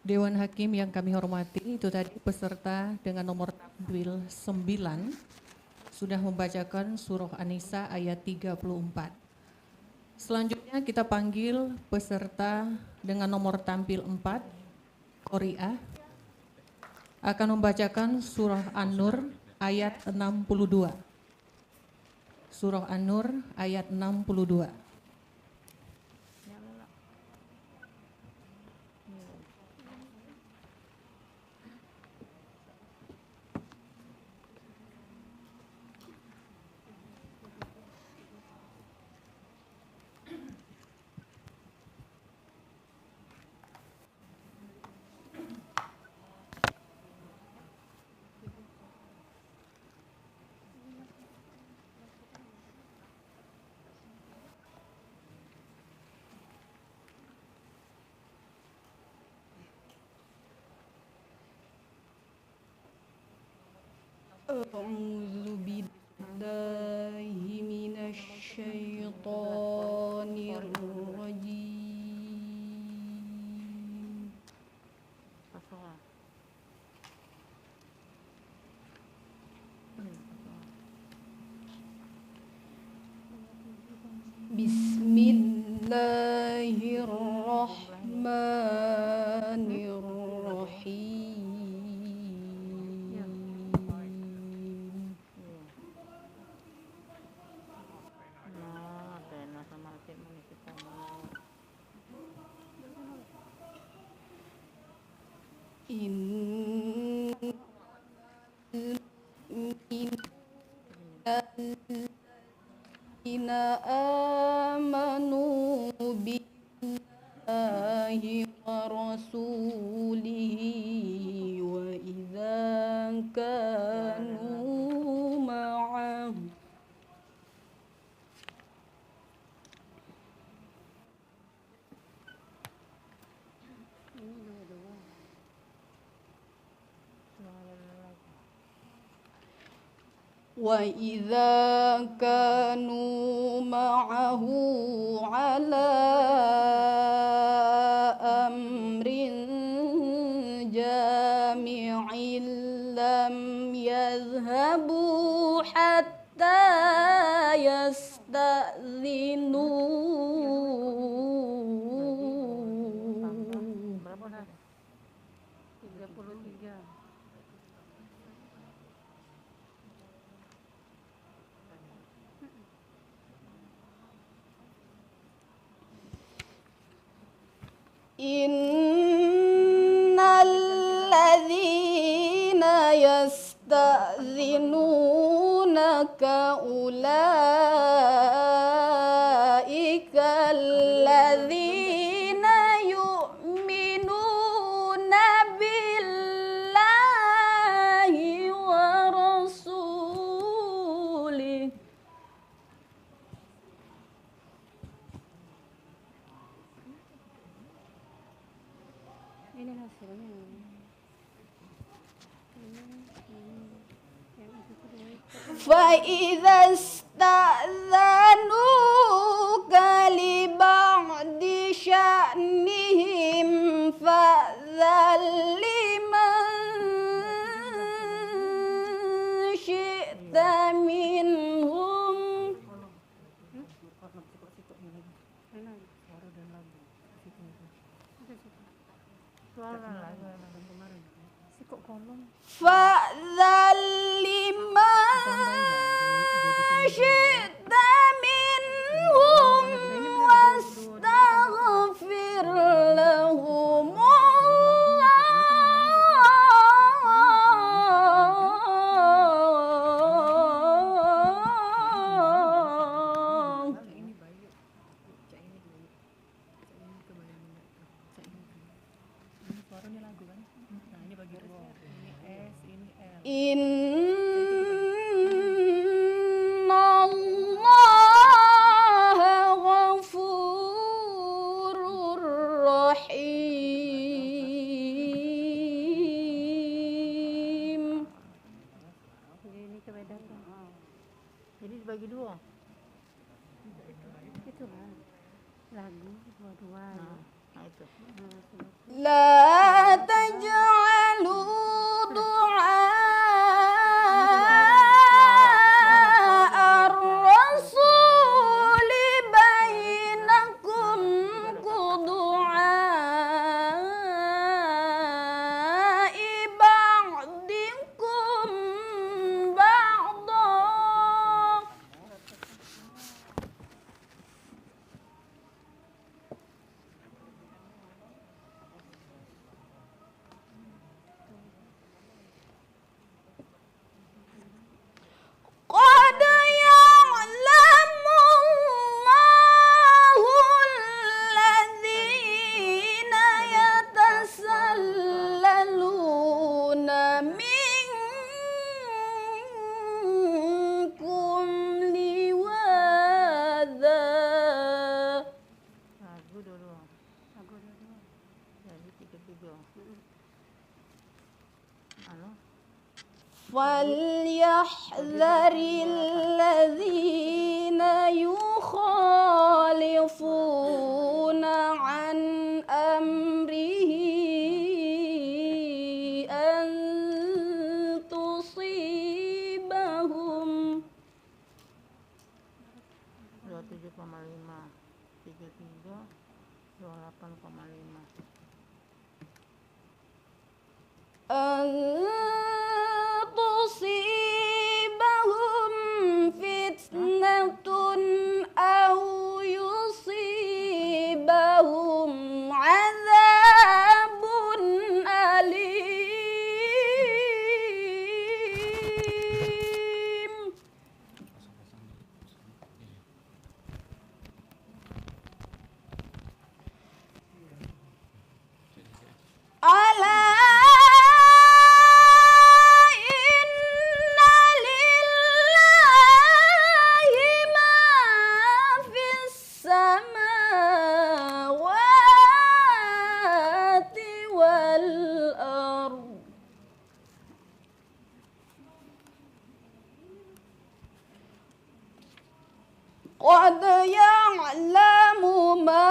Dewan Hakim yang kami hormati, itu tadi peserta dengan nomor tampil 9 sudah membacakan surah An-Nisa ayat 34. Selanjutnya kita panggil peserta dengan nomor tampil 4, Qori'ah, akan membacakan surah An-Nur ayat 62. Surah An-Nur ayat 62. أعوذ بالله من الشيطان الرجيم بسم الله الرحمن الرحيم إن الذين آمنوا بالله ورسوله وإذا كانوا معه على أمر جامع لم يذهبوا حتى يستأذنوا إن الذين يستأذنونك أولئك الذين يؤمنون بالله ورسوله فإذا استأذنوك لبعض شأنهم فأذن لمن شئت منهم فأذن لمن شئت منهم واستغفر لهم الله. إن الله غفور رحيم. Jadi dibagi dua. Itu kan lagu dua-dua. Nah itu. لا تجعلوا دعاء الرسول بينكم كدعاء بعضكم بعضا. قد يعلم الله الذين يتسللون منكم لواذا. Lagu dulu. Jadi 33. Anu. فليحذر الذين يخالفون عن أمره أن تصيبهم 27,5. 33. 28,5. أن تصيبهم فتنة أو يصيبهم عذاب أليم. ألا إن لله ما في السماوات والأرض. قد يعلم ما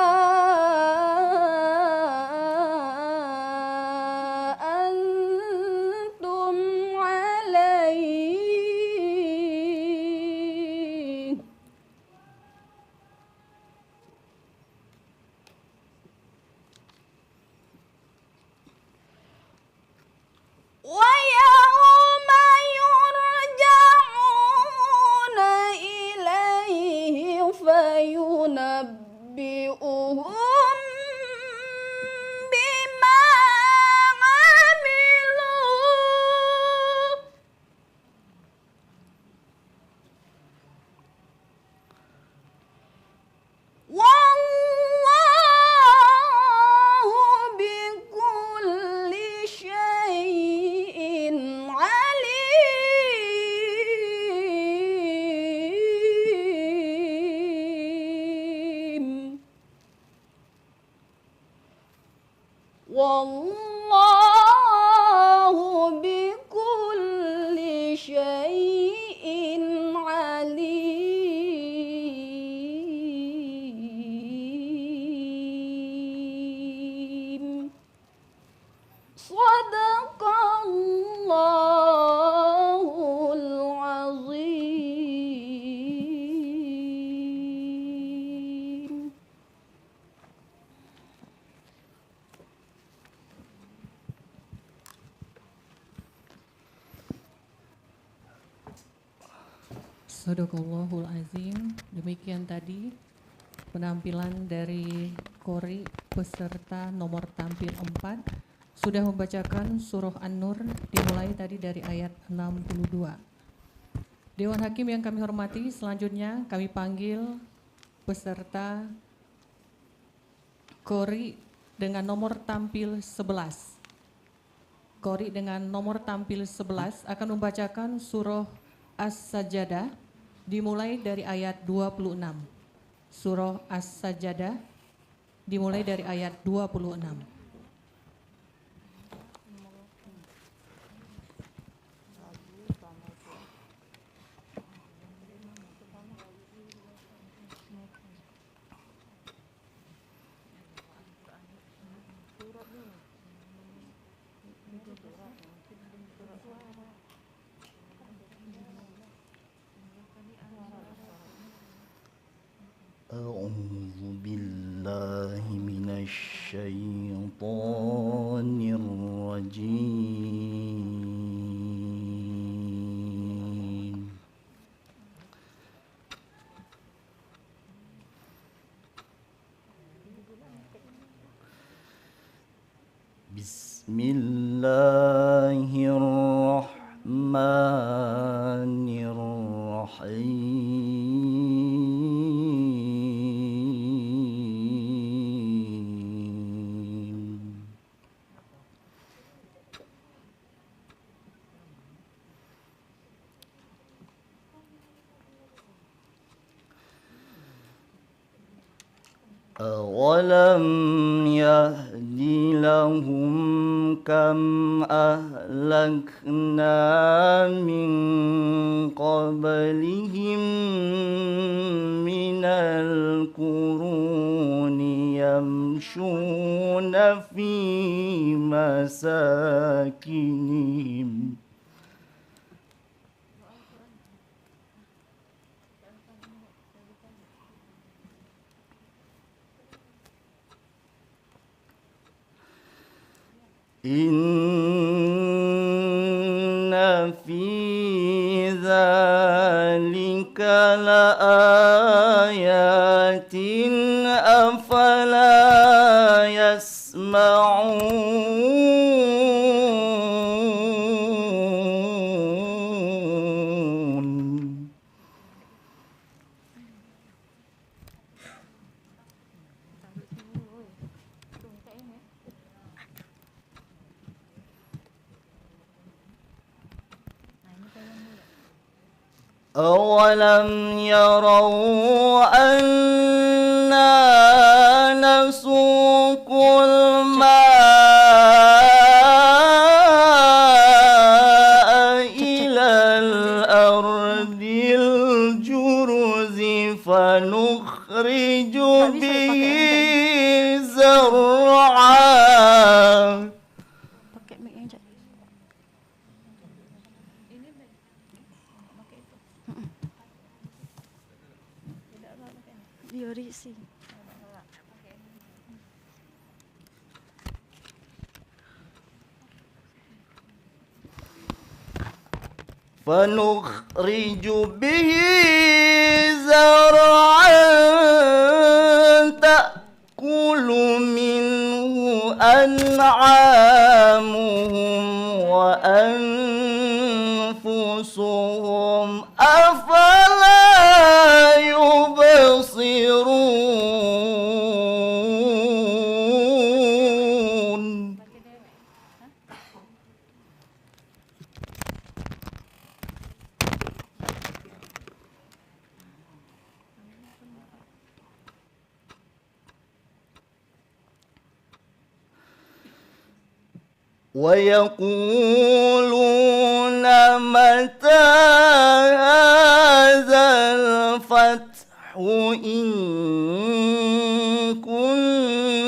أنتم عليه. ويوم يرجعون إليه فينبئهم بما عملوا. والله بكل شيء عليم. والله بكل شيء عليم. صدق الله العظيم. Sadaqallahul azim. Demikian tadi penampilan dari Qori peserta nomor tampil 4 sudah membacakan surah An-Nur dimulai tadi dari ayat 62. Dewan Hakim yang kami hormati, selanjutnya kami panggil peserta Qori dengan nomor tampil 11. Qori dengan nomor tampil 11 akan membacakan surah As-Sajdah dimulai dari ayat 26. Surah As-Sajdah dimulai dari ayat 26. بسم الله الرحمن الرحيم أولم يهد لهم كم أهلكنا من قبلهم من القرون يمشون في مساكنهم إن في ذلك لآيات أفلا يسمعون أولم يروا أنا نسوق الماء إلى الأرض الجرز فنخرج به زرعا Pakai mic yang jap. Dia risih. فنخرج به زرعا تأكل منه أنعامهم وأنفسهم أفلا يبصرون ويقولون متى هذا الفتح إن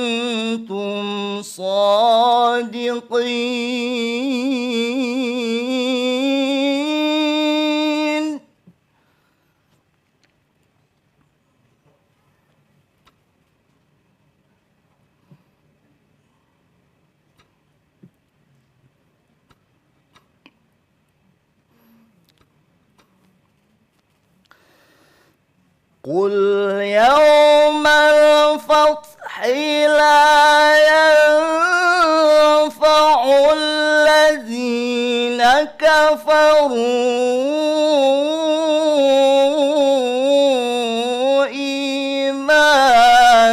كنتم صادقين قل يوم الفتح لا ينفع الذين كفروا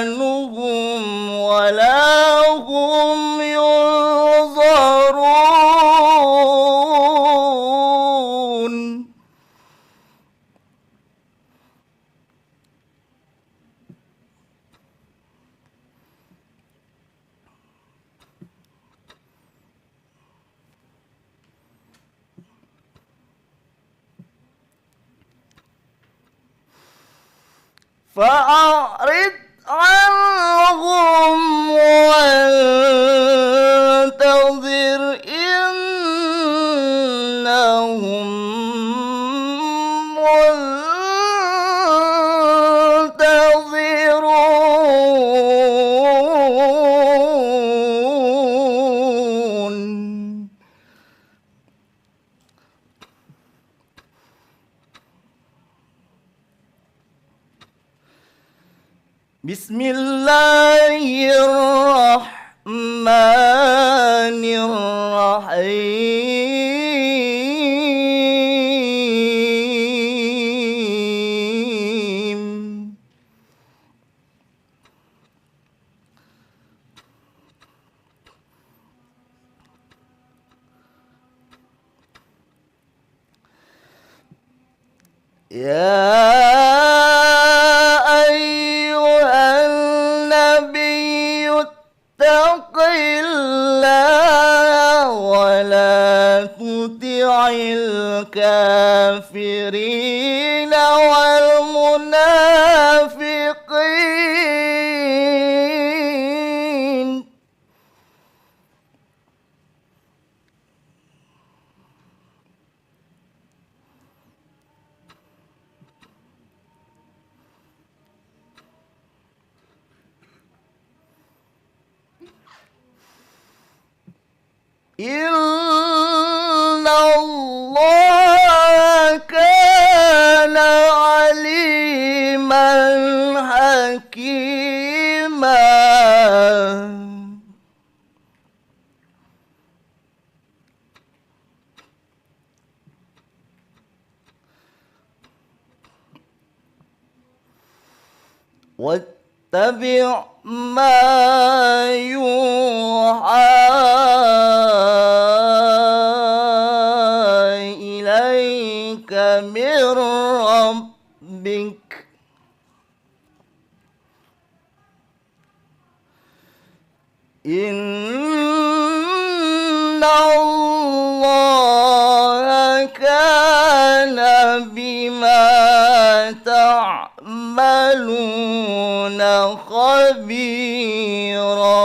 إيمانهم ولا هم ينظرون فأعرض عنهم وانتظر إنهم منتظرون بسم الله الرحمن الرحيم يا أيها النبي اتق الله ولا تطع الكافرين والمنافقين إن الله كان عليما حكيما واتبع ما يوحى إليك من ربك إن الله كان بما تعملون خبيرا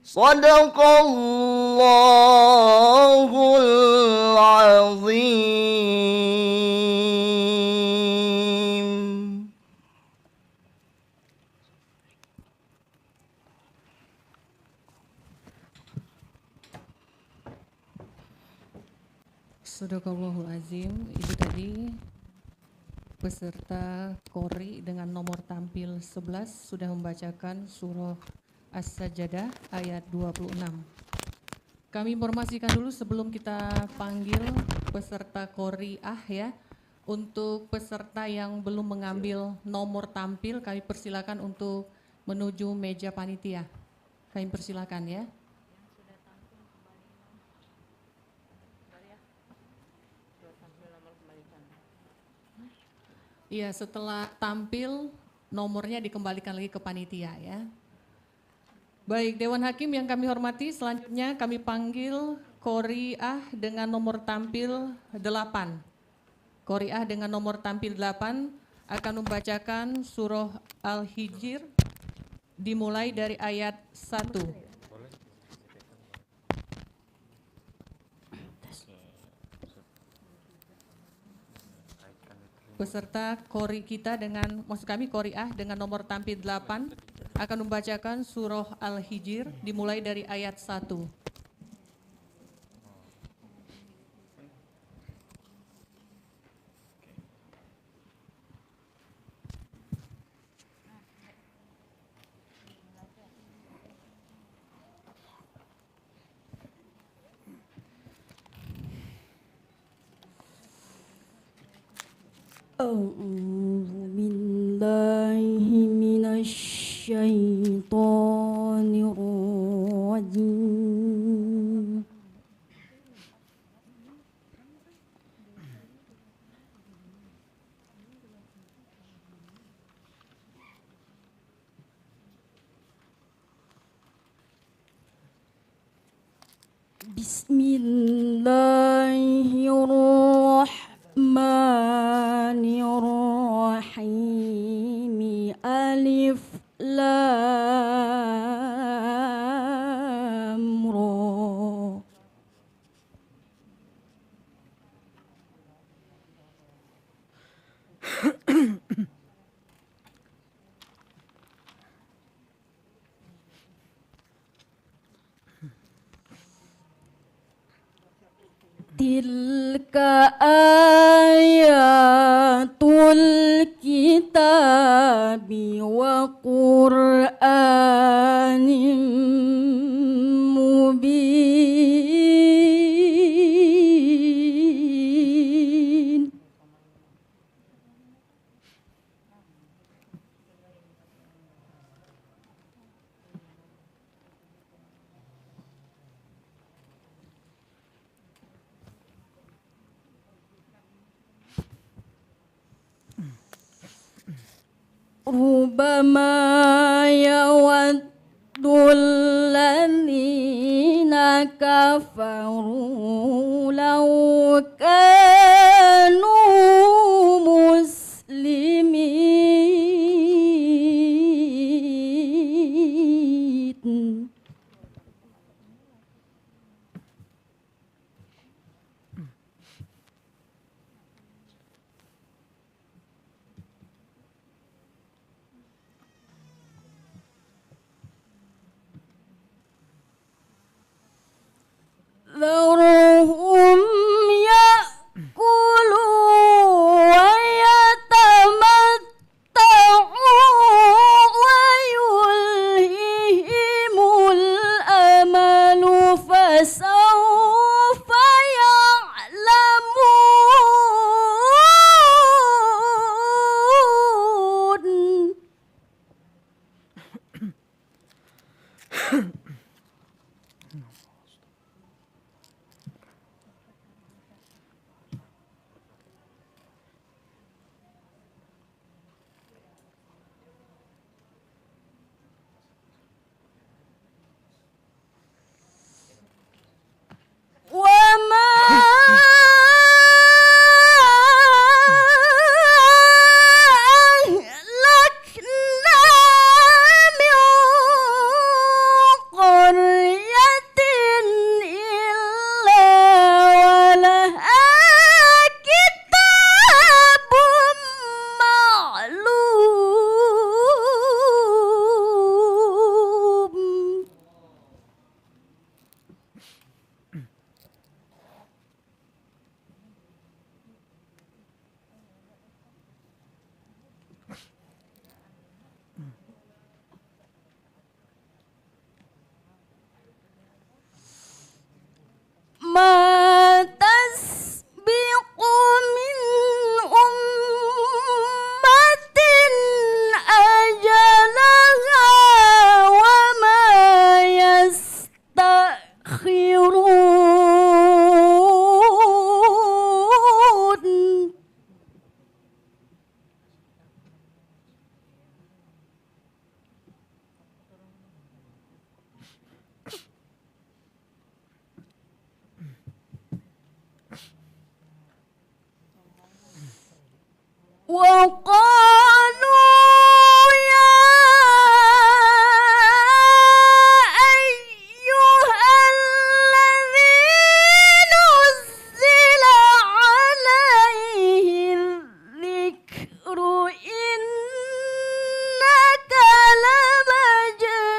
صدق الله العظيم. Sadaqallahul azim. Itu tadi peserta Qori dengan nomor tampil 11 sudah membacakan surah As-Sajdah ayat 26. Kami informasikan dulu sebelum kita panggil peserta Qori'ah ya. Untuk peserta yang belum mengambil nomor tampil, kami persilakan untuk menuju meja panitia. Kami persilakan ya. Iya, setelah tampil nomornya dikembalikan lagi ke panitia ya. Baik, Dewan Hakim yang kami hormati, selanjutnya kami panggil Qori'ah dengan nomor tampil 8. Qori'ah dengan nomor tampil 8 akan membacakan surah Al-Hijr dimulai dari ayat 1. Peserta Qori kita dengan, maksud kami Qori'ah dengan nomor tampil 8 akan membacakan surah Al-Hijr dimulai dari ayat 1. أعوذ بالله من الشيطان الرجيم بسم الله الرحمن الرحيم ألف لام را تلك آيات الكتاب وقرآن ربما يود الذين كفروا لو كانوا مسلمين. ذرهم يأكلوا ويتمتعوا ويلههم الأمل فسوف يعلمون. وما أهلكنا من قرية إلا ولها كتاب معلوم. ما تسبق من أمة أجلها وما يستأخرون. وقالوا يا أيها الذي نزل عليه الذكر إنك لمجنون.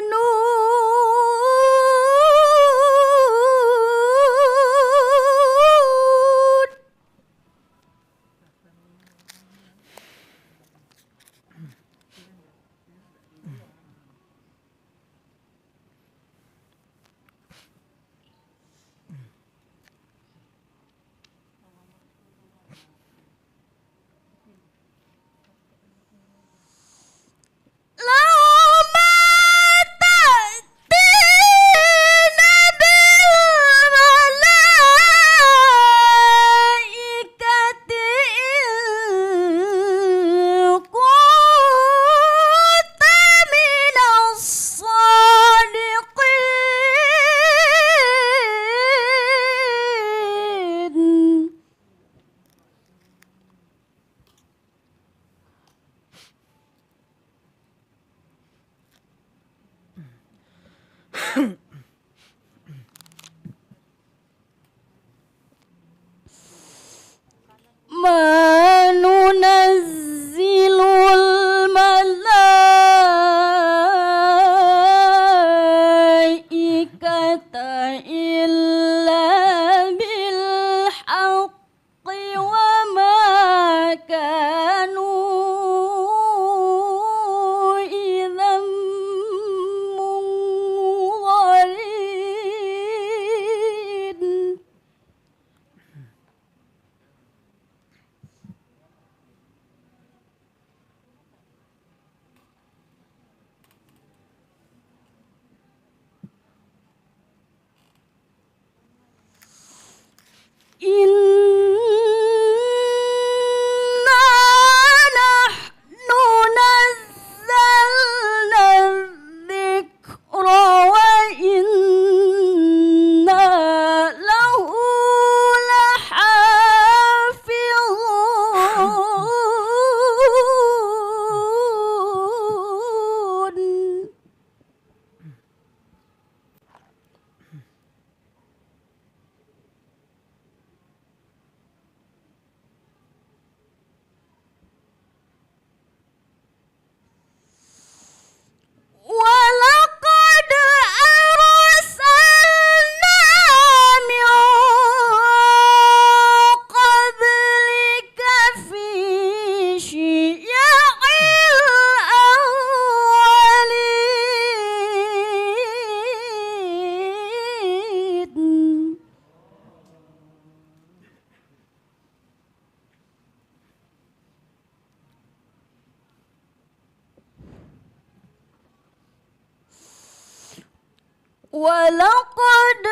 ولقد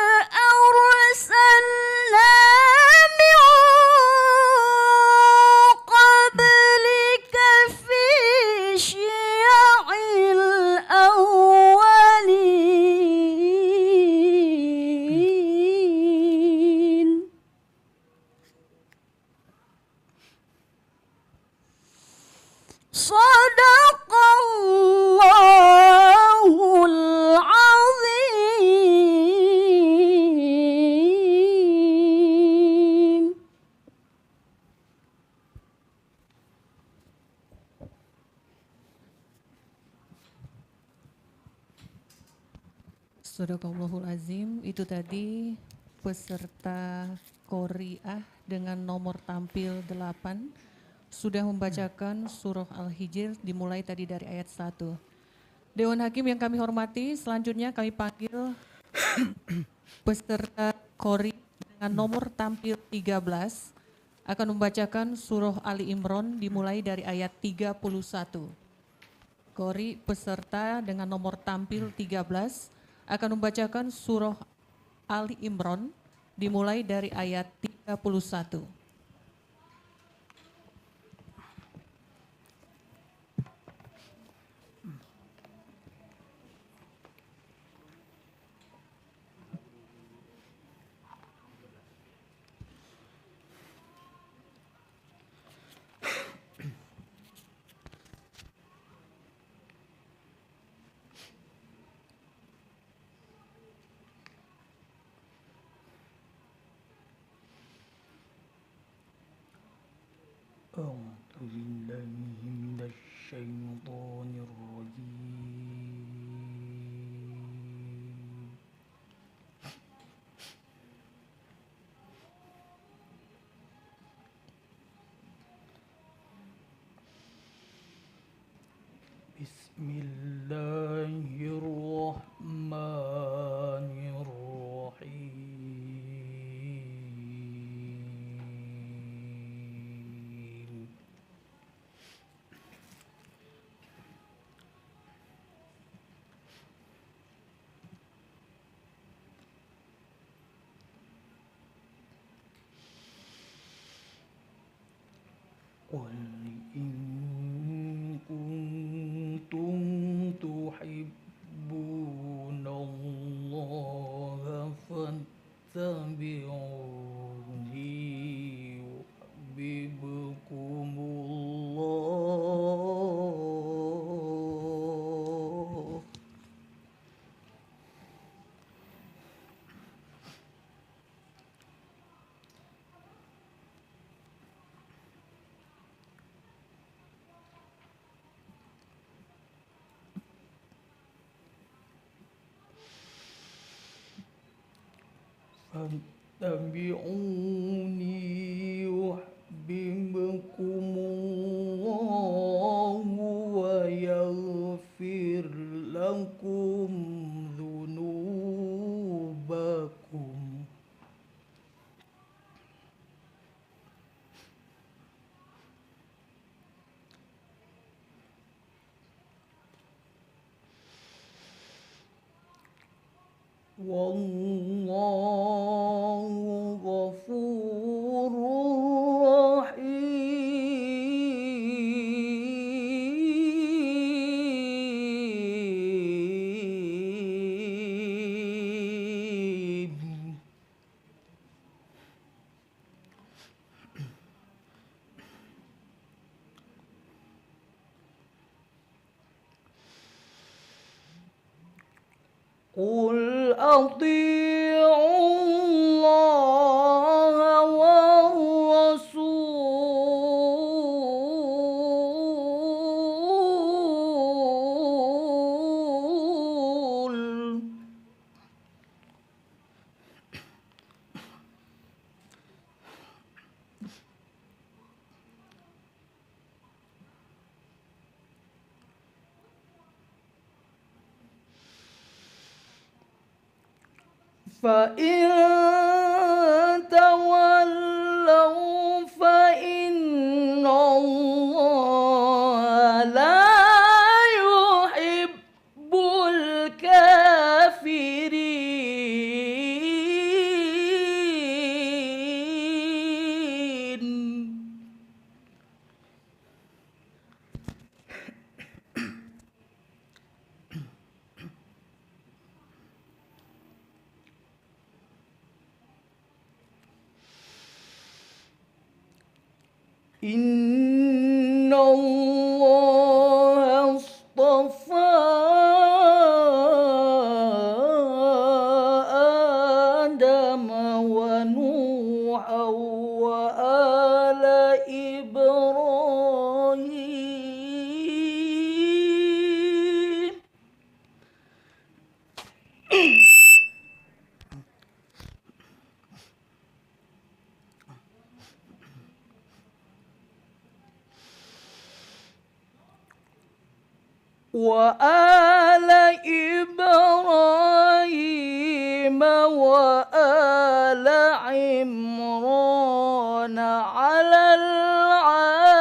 أرسلنا من قبلك في شيع الأولين صدق الله العظيم. Sadaqallahul Azim. Itu tadi peserta Qori'ah dengan nomor tampil 8 sudah membacakan surah Al-Hijr dimulai tadi dari ayat 1. Dewan Hakim yang kami hormati, selanjutnya kami panggil peserta Qori dengan nomor tampil 13 akan membacakan surah Ali Imran dimulai dari ayat 31. Qori peserta dengan nomor tampil 13 akan membacakan surah Ali Imran dimulai dari ayat 31. أعوذ بالله من الشيطان الرجيم بسم الله الرحمن الرحيم قل إن كنتم تحبون الله فاتبعوني يحببكم الله فاتبعوني يحببكم الله ويغفر لكم ذنوبكم والله غفور رحيم قل أطيعوا الله والرسول فإن تولوا فإن الله لا يحب الكافرين إن الله اصطفى آدم ونوحا وآل إبراهيم وآل إبراهيم وآل عمران على العالمين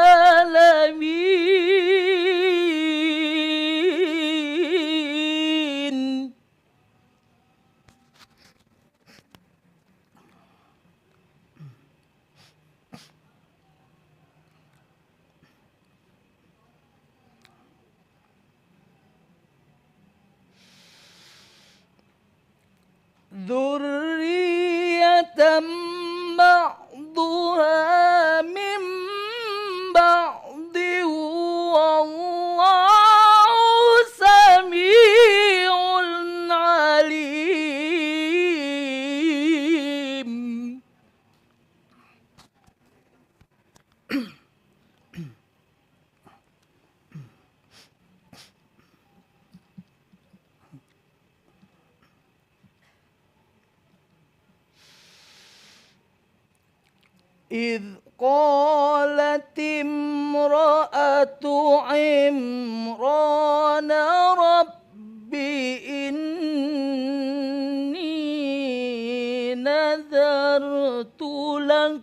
ذرية بعضها من بعض والله سميع عليم إذ قالت امرأة عمران رب إني نذرت لك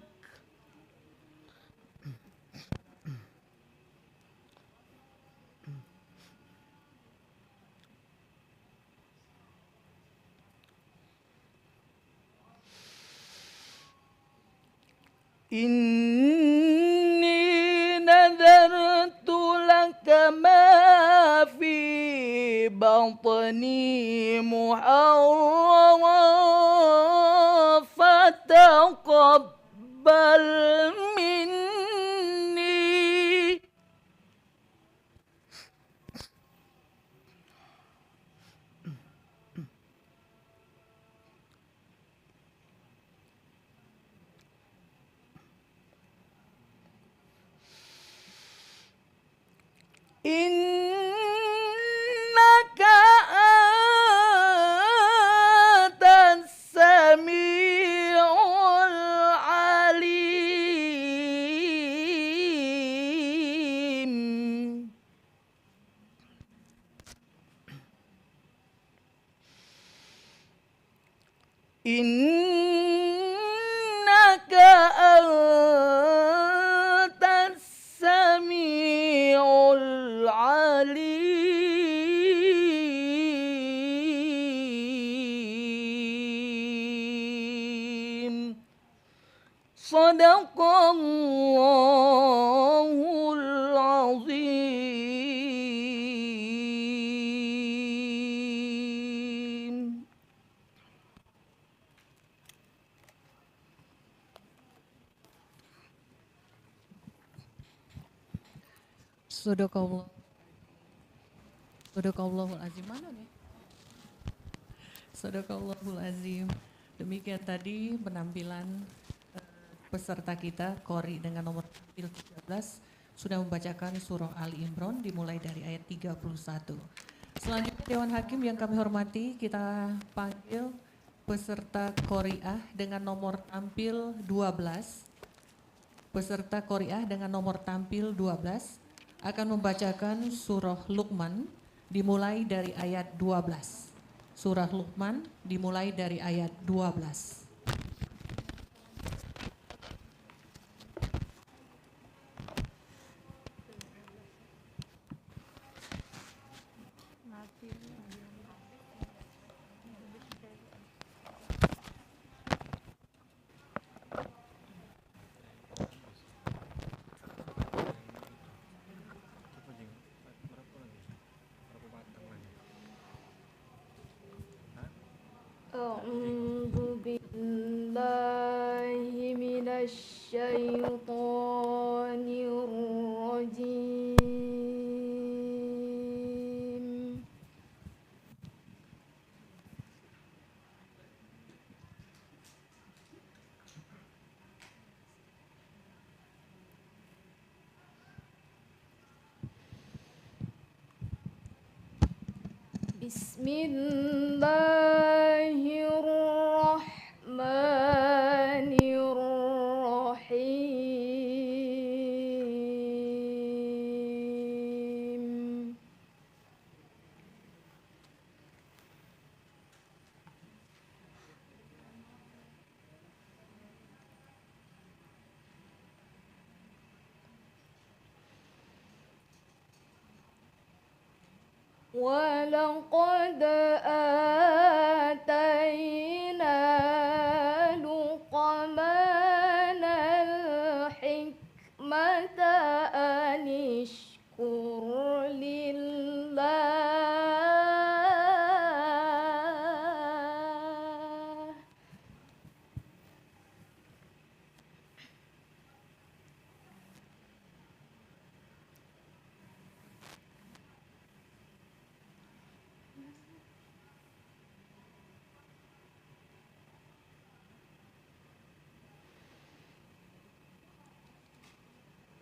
إني نذرت لك ما في بطني محررا فتقبل مني إنك أنت السميع العليم إنك أنت السميع العليم صدق الله العظيم. Sadaqallahul azim. Mana nih? Sadaqallahul azim. Demikian tadi penampilan peserta kita, Qori dengan nomor tampil 13 sudah membacakan surah Ali Imran dimulai dari ayat 31. Selanjutnya Dewan Hakim yang kami hormati, kita panggil peserta Qori'ah dengan nomor tampil 12. Peserta Qori'ah dengan nomor tampil 12 akan membacakan surah Luqman dimulai dari ayat 12. Surah Luqman dimulai dari ayat 12. أعوذ بالله من الشيطان الشيطان الرجيم. بسم الله الرحمن الرحيم. ولقد آتينا لقمان الحكمة أن اشكر لله.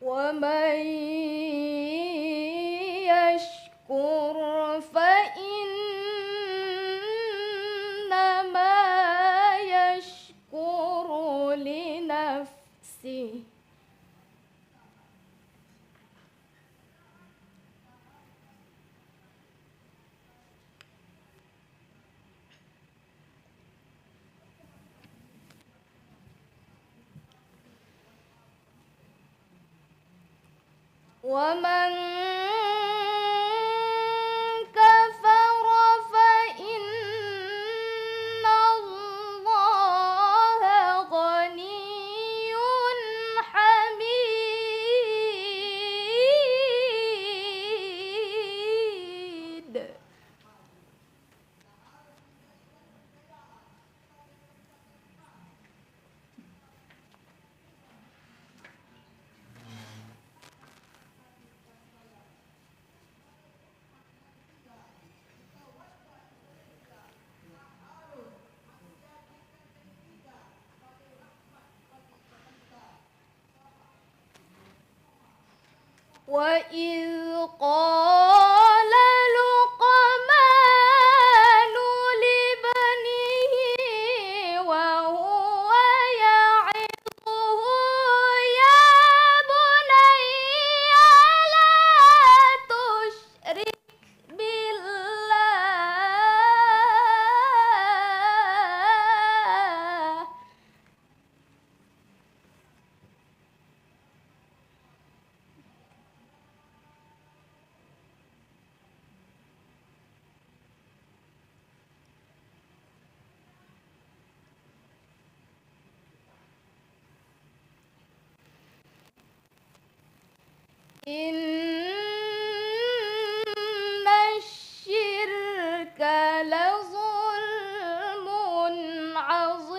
ومن يشكر فإنما يشكر لنفسه. ومن كفر فإن الله غني حميد. وإذ قال لقمان لابنه وهو يعظه يا بني لا تشرك بالله. إن الشرك لظلم عظيم.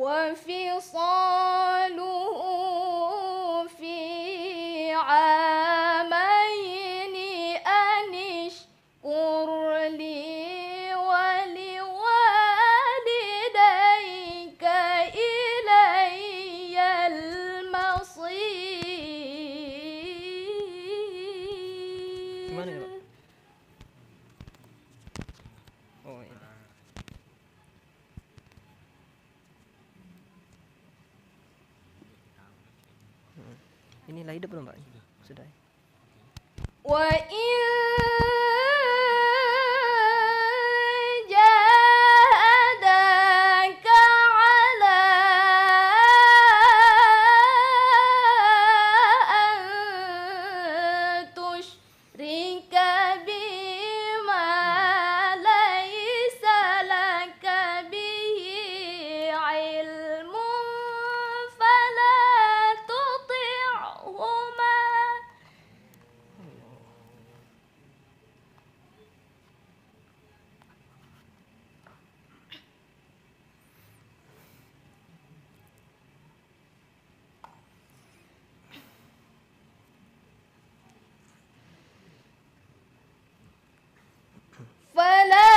وفصاله في عامين أن اشكر لي ولوالديك إلي Mana ya, المصير. Pak? Oh, ini. Ini light belum, Pak? Sudah. وإن جاهداك على أن تشرك بي ما ليس لك به علم فلا تطعهما فلا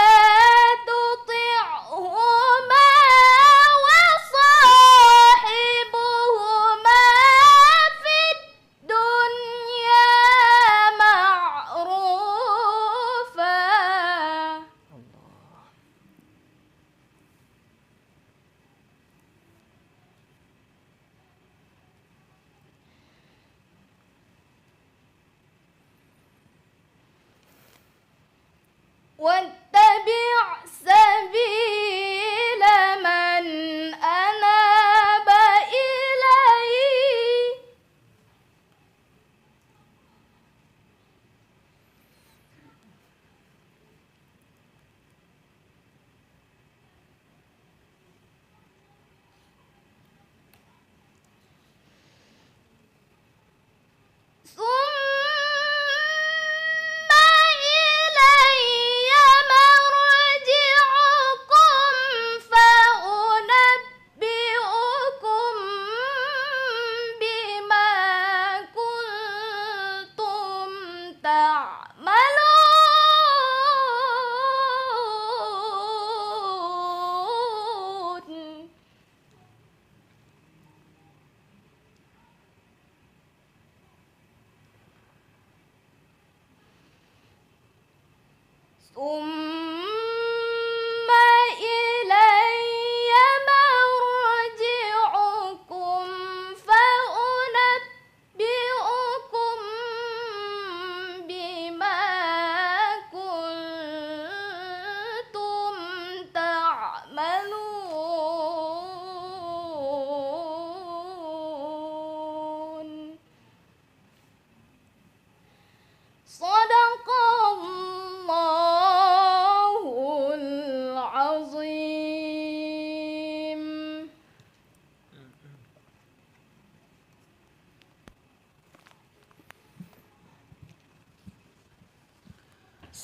تطعهما وصاحبهما في الدنيا معروفا واتبع سبيل من أناب إلي ثم إلي مرجعكم فأنبئكم بما كنتم تعملون ثم إلي مرجعكم فأنبئكم بما كنتم تعملون صدق الله العظيم.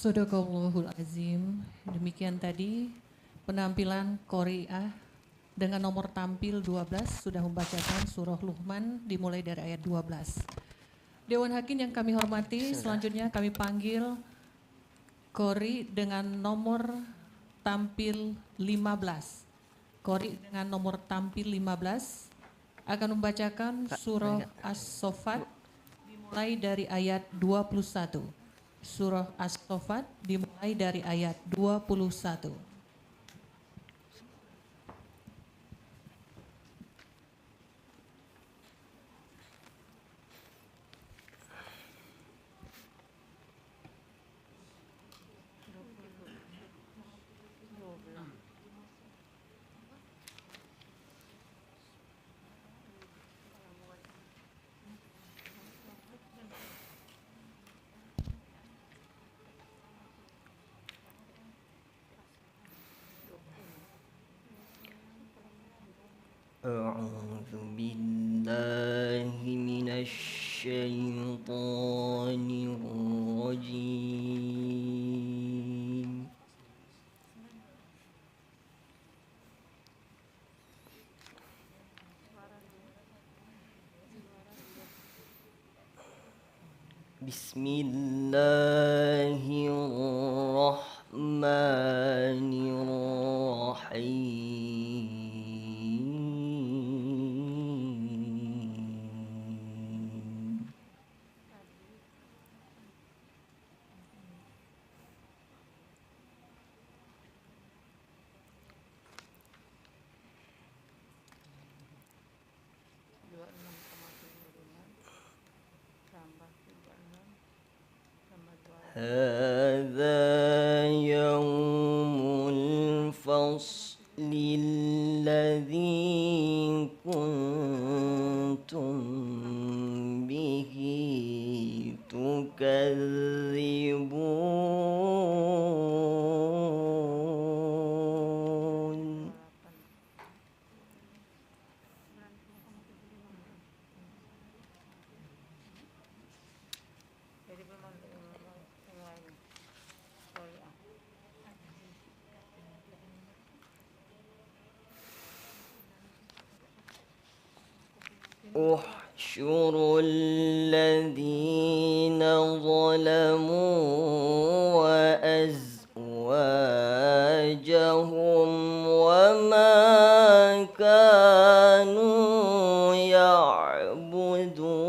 Sadaqallahul azim. Demikian tadi penampilan Qori'ah dengan nomor tampil 12 sudah membacakan surah Luqman dimulai dari ayat 12. Dewan Hakim yang kami hormati, selanjutnya kami panggil Qori dengan nomor tampil 15. Qori dengan nomor tampil 15 akan membacakan surah As-Saffat dimulai dari ayat 21. Surah As-Saffat dimulai dari ayat 21. أعوذ بالله من الشيطان الرجيم بسم الله الرحمن الرحيم dua enam koma tujuh lima tambah 36 tambah 2 هذا يوم الفصل الذي كنتم به تكذبون jadi belum yang lain sorry احشروا الذين ظلموا وأزواجهم وما كانوا يعبدون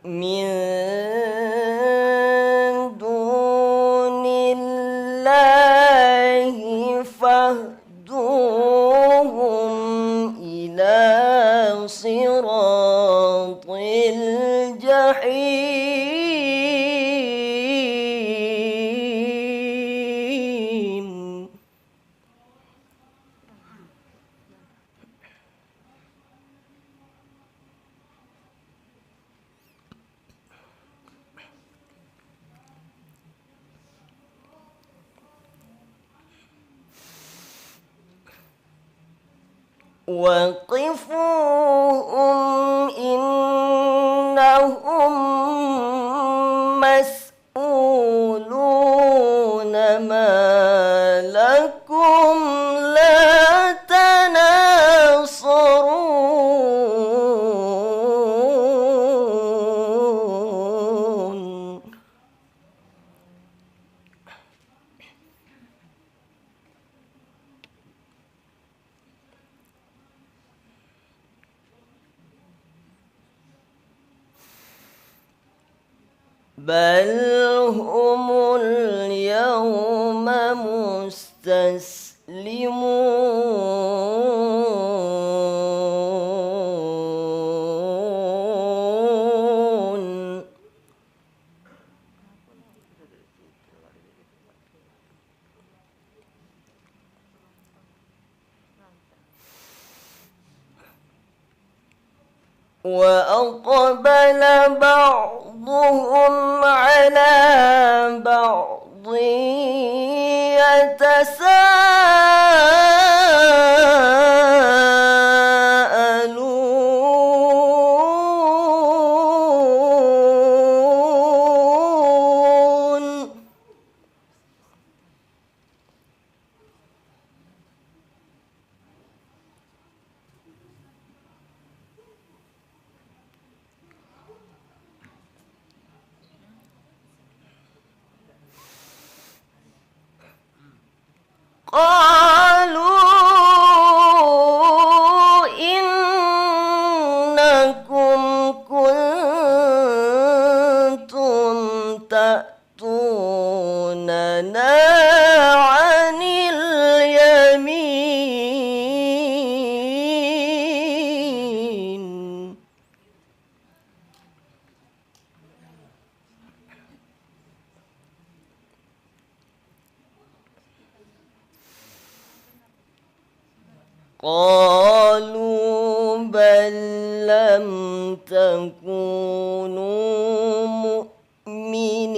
من دون الله فاهدوهم إلى صراط الجحيم وقفوهم إنهم مسؤولون ما لكم لا تناصرون بل هم اليوم مستسلمون وأقبل بعضهم على بعض يتساءلون قالوا إنكم كنتم تأتوننا عن اليمين قالوا بل لم تكونوا مؤمنين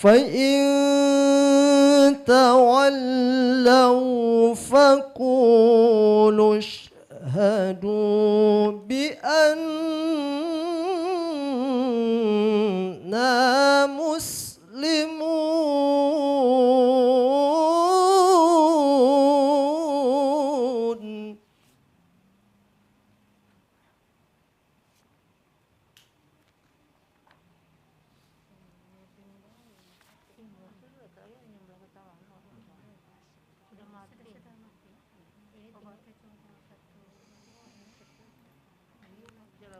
فإن تولوا فقولوا اشهدوا بأننا مسلمون.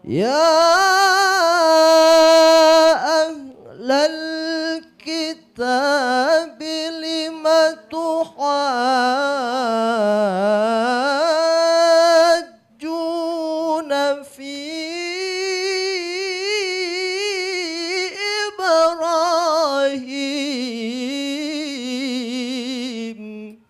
يا أهل الكتاب لم تحاجون في إبراهيم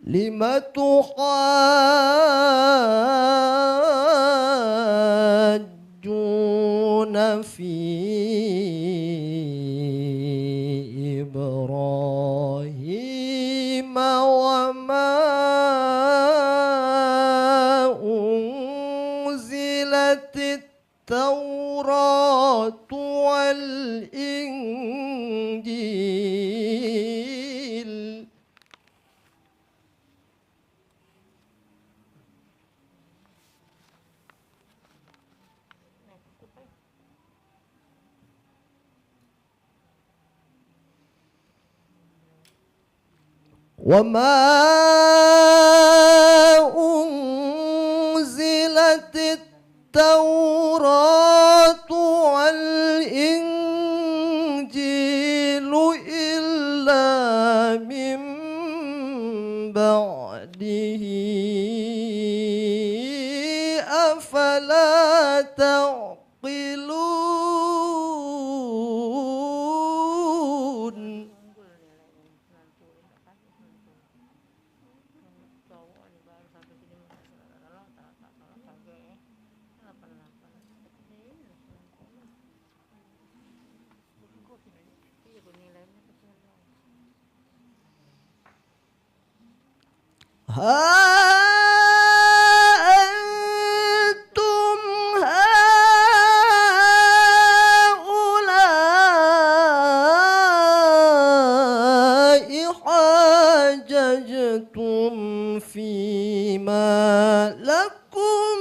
لم تحاجون في إبراهيم وما أنزلت التوراة والإنجيل وما أنزلت التوراة والإنجيل إلا من بعده أفلا تعقلون. ها أنتم هؤلاء حاججتم فيما لكم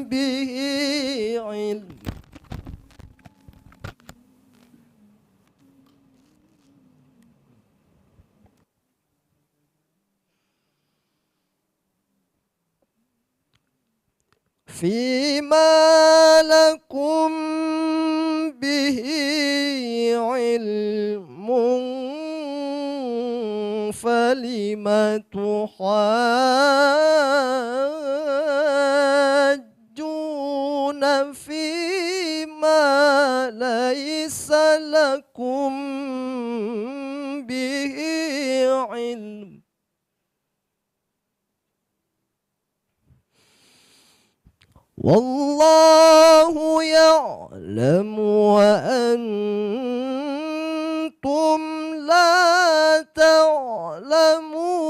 به علم فيما لكم به علم فلم تحاجون فيما ليس لكم به علم والله يعلم وأنتم لا تعلمون.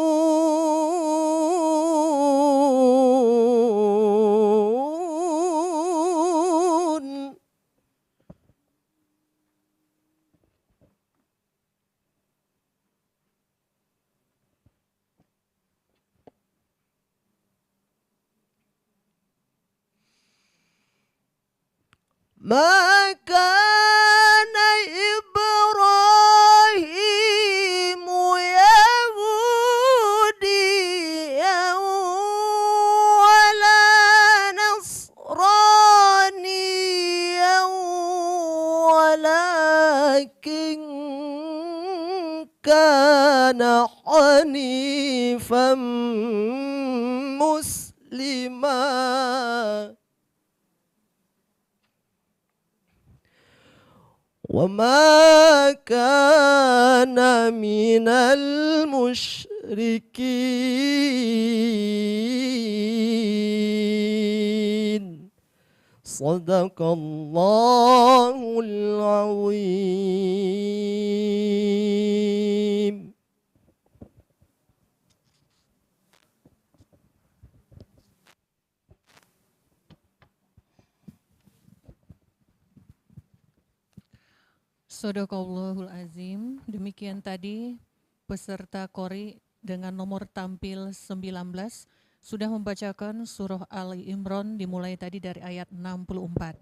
ما كان إبراهيم يهوديا ولا نصرانيا ولكن كان حنيفا مسلما وما كان من المشركين صدق الله العظيم. Shadaqallahul Azim. Demikian tadi peserta Qori dengan nomor tampil 19 sudah membacakan surah Ali Imran dimulai tadi dari ayat 64.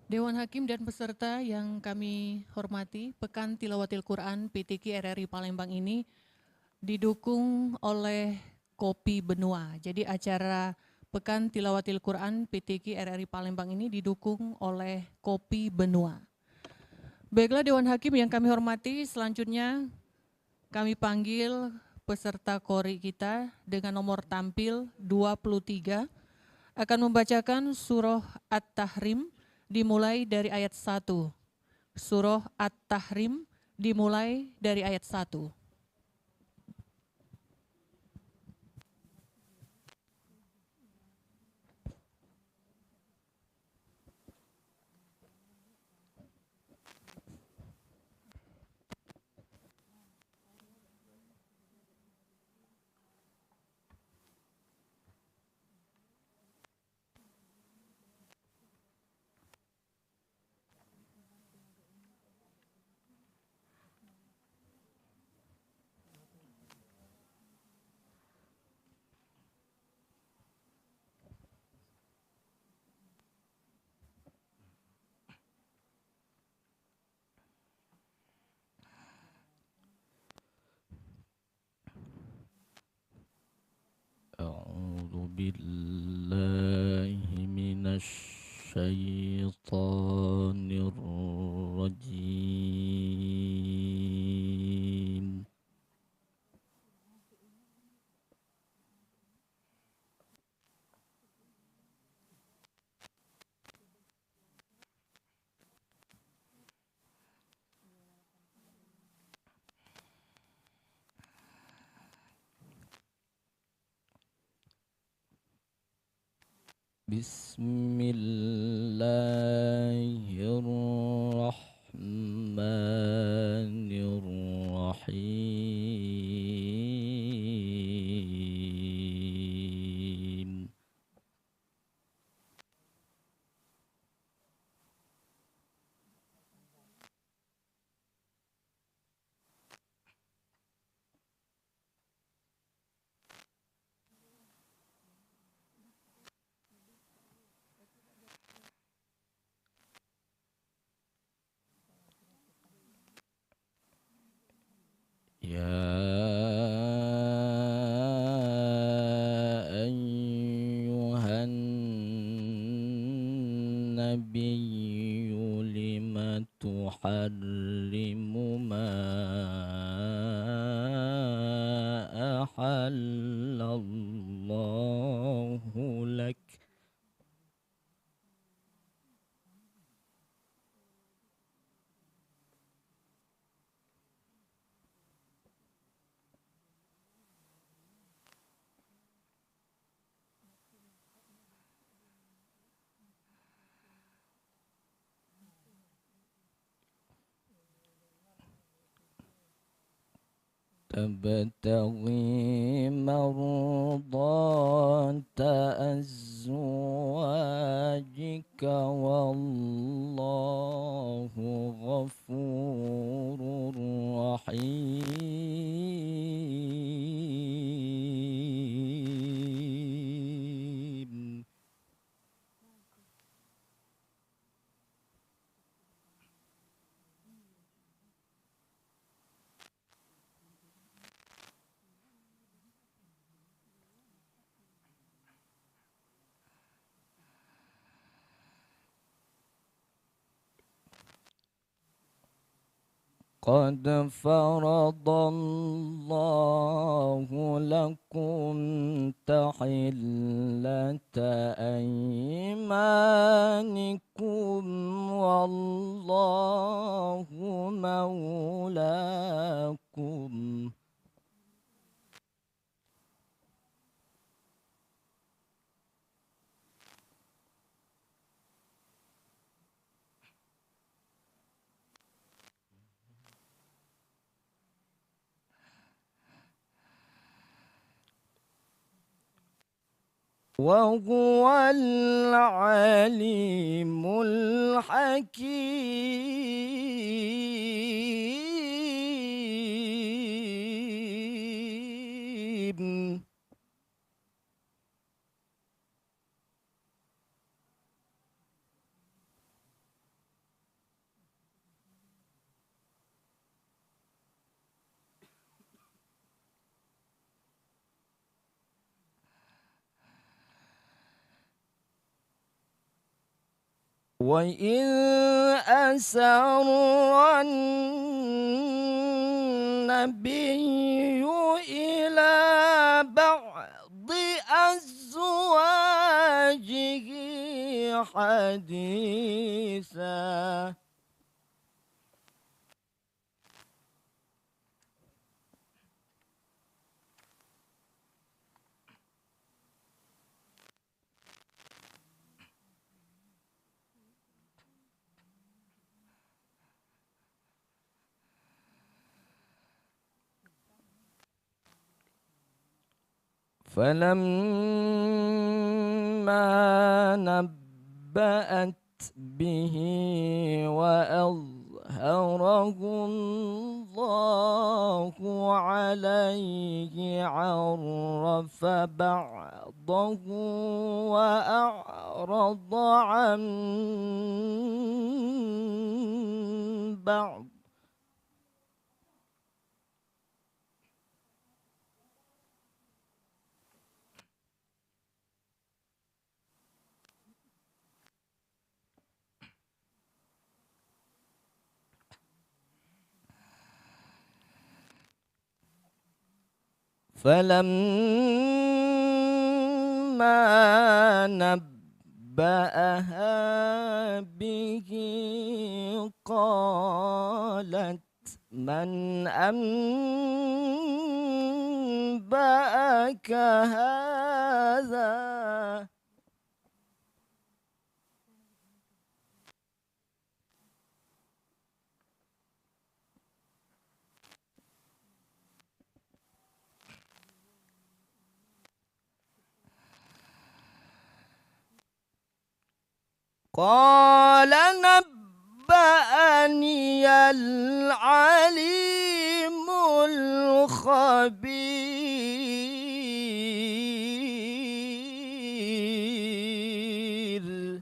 Dewan Hakim dan peserta yang kami hormati, Pekan Tilawatil Quran PTQ RRI Palembang ini didukung oleh Kopi Benua. Jadi acara Pekan Tilawatil Quran PTQ RRI Palembang ini didukung oleh Kopi Benua. Baiklah Dewan Hakim yang kami hormati, selanjutnya kami panggil peserta Qori kita dengan nomor tampil 23 akan membacakan surah At-Tahrim dimulai dari ayat 1. Surah At-Tahrim dimulai dari ayat 1. أعوذ بالله من الشيطان الرجيم. بسم الله الرحمن الرحيم. يا أيها النبي لم تحرم ما أحل الله لك. تبتغي مرضات أزواجك والله غفور رحيم. قد فرض الله لكم تحلة أيمانكم والله مولاكم وهو العليم الحكيم وإذ أسر النبي إلى بعض أزواجه حديثا فلما نبأت به وأظهره الله عليه عرف بعضه وأعرض عن بعض فلما نبأها به قالت من أنبأك هذا قال نبأني العليم الخبير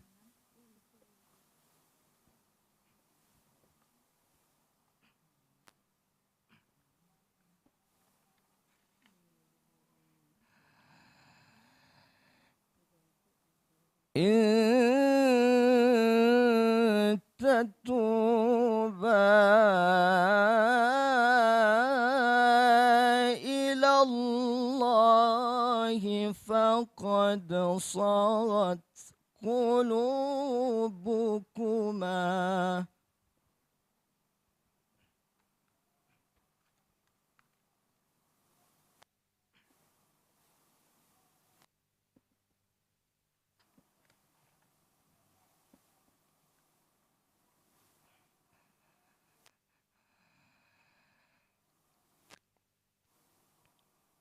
إن تتوبا إلى الله فقد صغت قلوبكما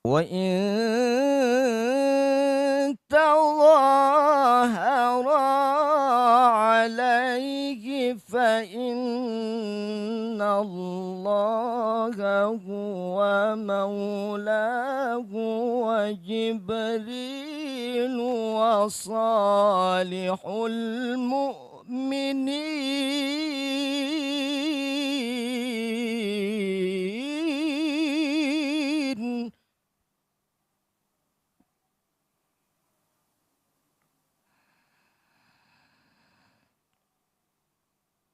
وإن تظاهر عليه فإن الله هو مولاه وجبريل وصالح المؤمنين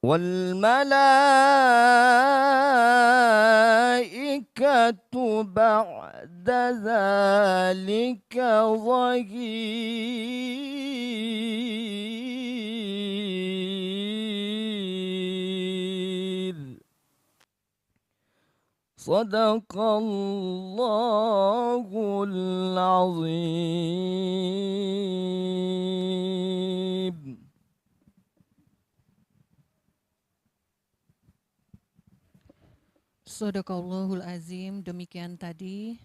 والملائكة الملائكة بعد ذلك ظهير. صدق الله العظيم. Sadaqallahul Azim. Demikian tadi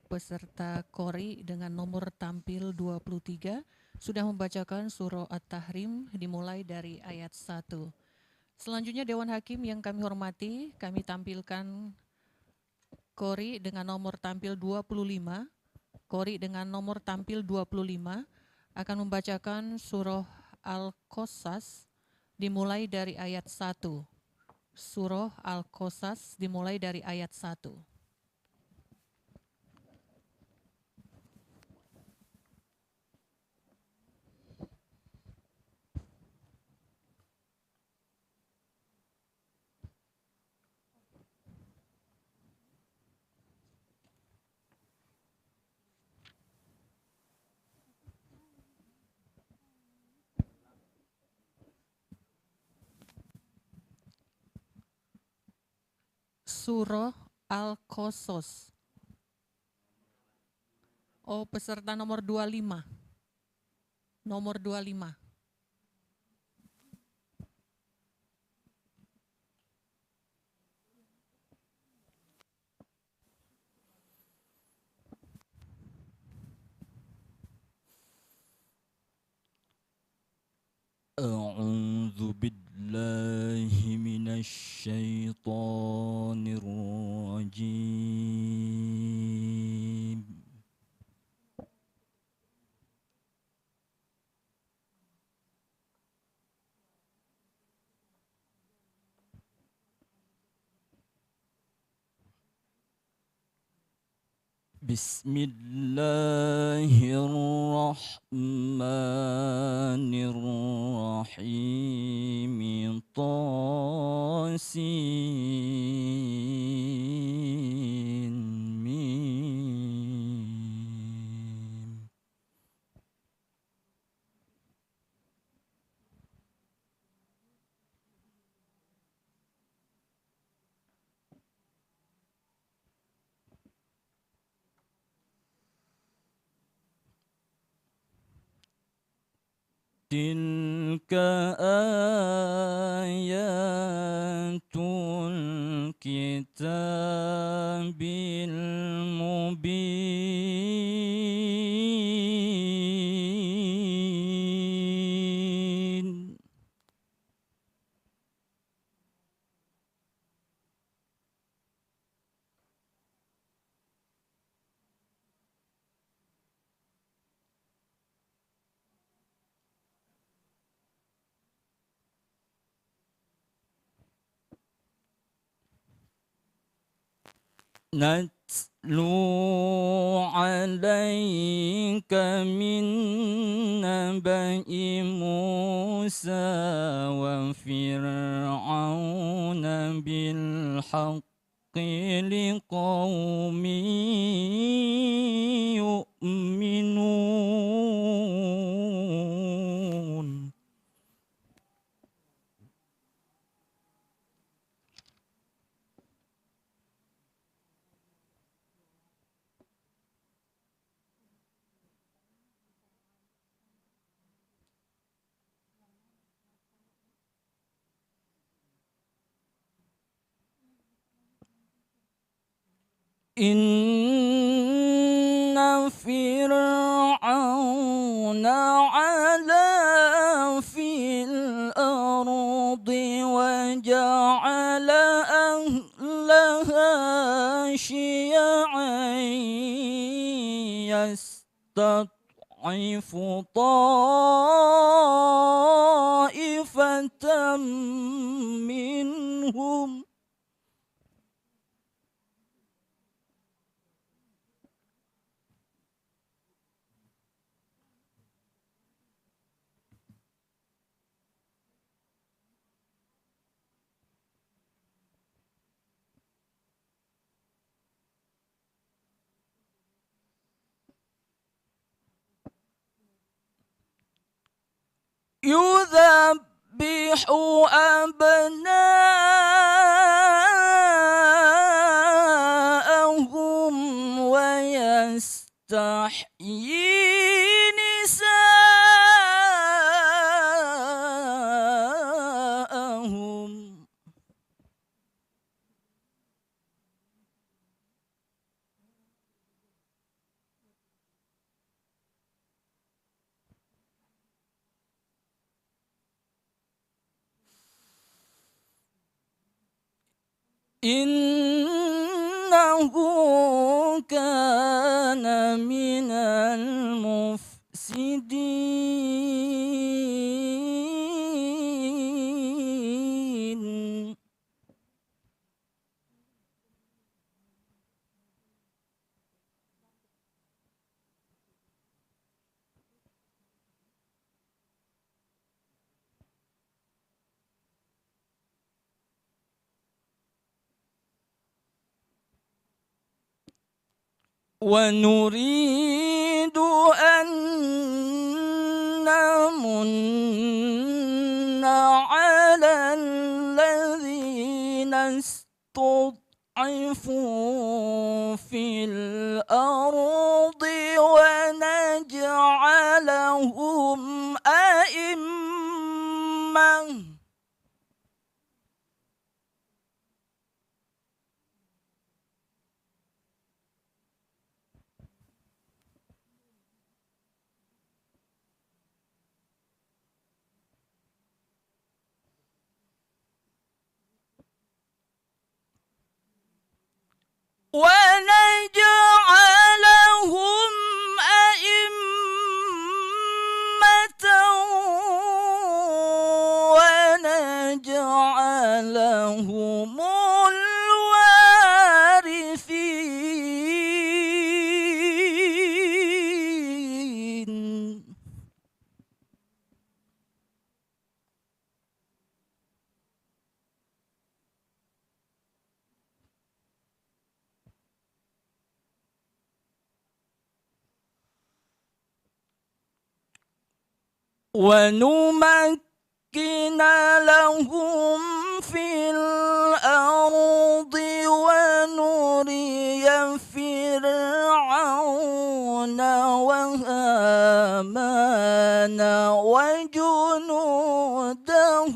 peserta Qori dengan nomor tampil 23 sudah membacakan surah At-Tahrim dimulai dari ayat 1. Selanjutnya Dewan Hakim yang kami hormati, kami tampilkan Qori dengan nomor tampil 25. Qori dengan nomor tampil 25 akan membacakan surah Al-Qasas dimulai dari ayat 1. Surah Al-Qasas dimulai dari ayat 1. Surah Al-Qasas. Oh, peserta nomor 25. Nomor 25. أعوذ بالله من الشيطان الرجيم. بسم الله الرحمن الرحيم. طاسين ميم. تلك آيات الكتاب المبين. نتلو عليك من نبأ موسى وفرعون بالحق لقوم يؤمنون. إن فرعون علا في الأرض وجعل أهلها شيعا يستضعف طائفة منهم. يذبح أبناءهم ويستحيي نساءهم. إنه كان من المفسدين. ونريد أن نمن على الذين استضعفوا في الأرض ونجعلهم أئمة ونجعلهم أئمة ونجعلهم الوارثين. ونمكن لهم في الأرض ونري فرعون وهامان وجنودهما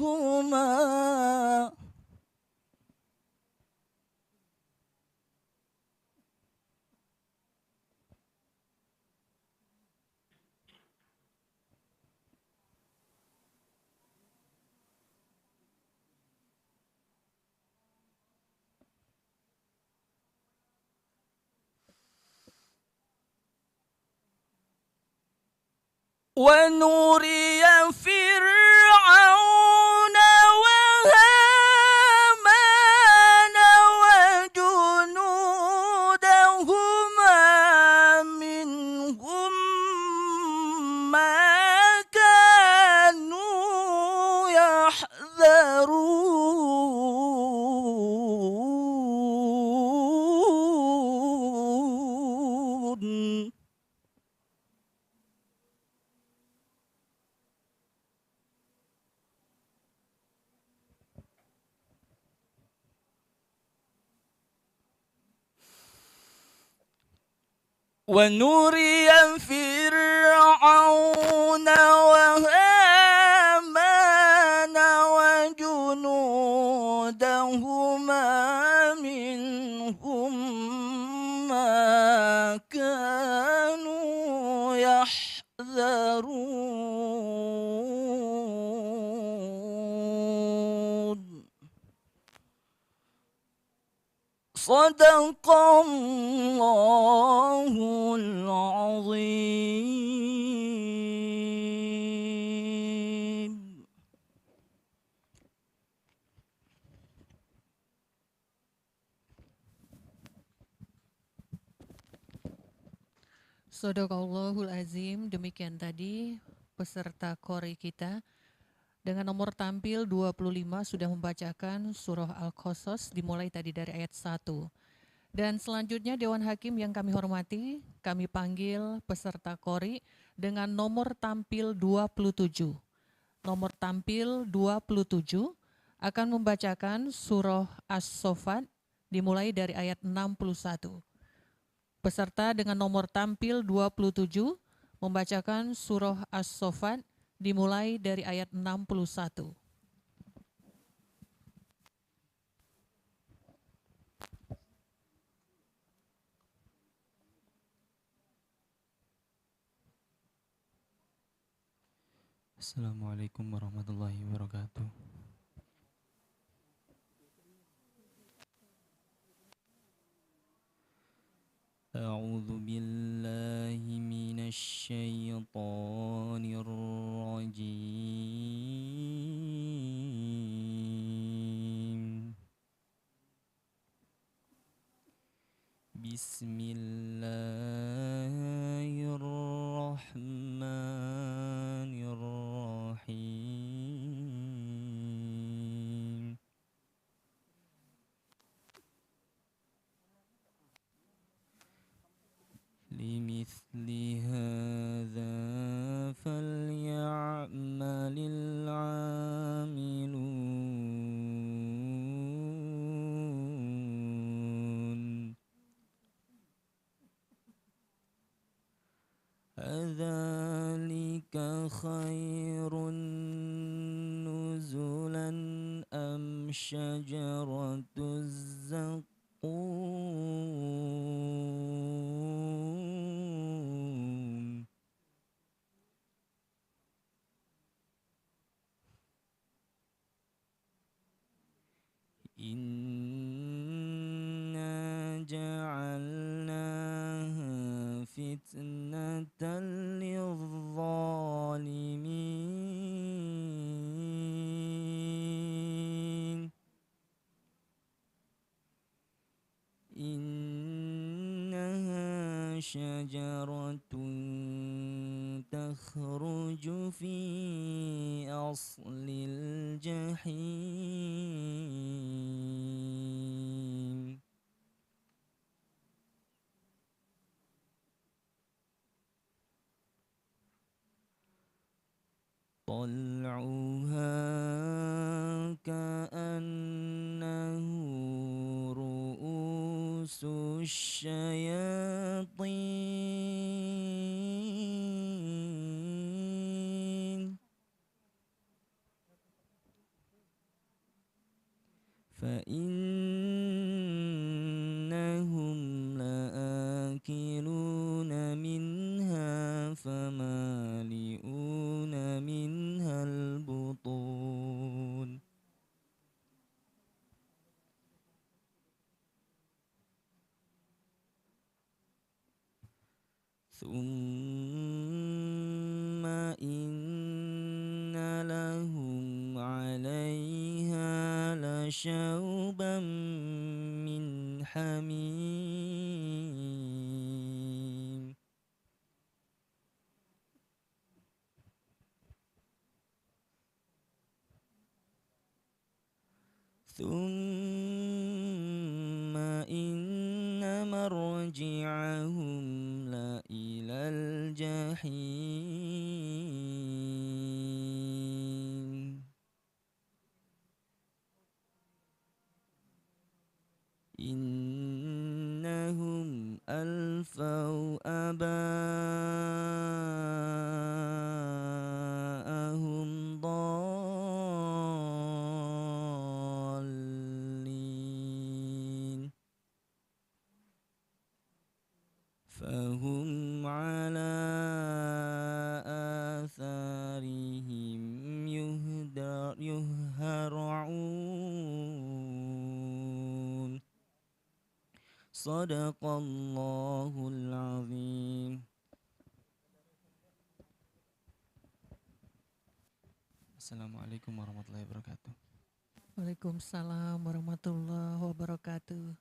ونري فرعون وهامان وجنودهما منهم ما كانوا يحذرون. ونري فرعون وهامان وجنودهما منهم ما كانوا يحذرون. صدق الله العظيم. Sadaqallahul azim. Demikian tadi peserta Qori kita dengan nomor tampil 25 sudah membacakan surah Al-Qasas dimulai tadi dari ayat 1. Dan selanjutnya Dewan Hakim yang kami hormati, kami panggil peserta Qori dengan nomor tampil 27. nomor tampil 27 akan membacakan surah As-Saffat dimulai dari ayat 61. Peserta dengan nomor tampil 27 membacakan surah As-Saffat dimulai dari ayat 61. Assalamualaikum warahmatullahi wabarakatuh. A'udzu billahi minasy syaithanir rajim. Bismillahirrahmanirrahim. لمثل هذا فليعمل العاملون أذلك خير نزلا أم شجرة الزقوم إنا جعلناها فتنة للظالمين إنها شجرة تخرج في أصل الجحيم طلعها كأنه رؤوس الشياطين فإنهم لآكلون منها فمالئون منها البطون ثم إن لهم عليها لشوبا من حميم ثم إن مرجعهم لإلى الجحيم إنهم ألفوا آباءهم ضالين فهم على آثارهم يهرعون صدق الله العظيم. Assalamualaikum warahmatullahi wabarakatuh. Waalaikumsalam warahmatullahi wabarakatuh.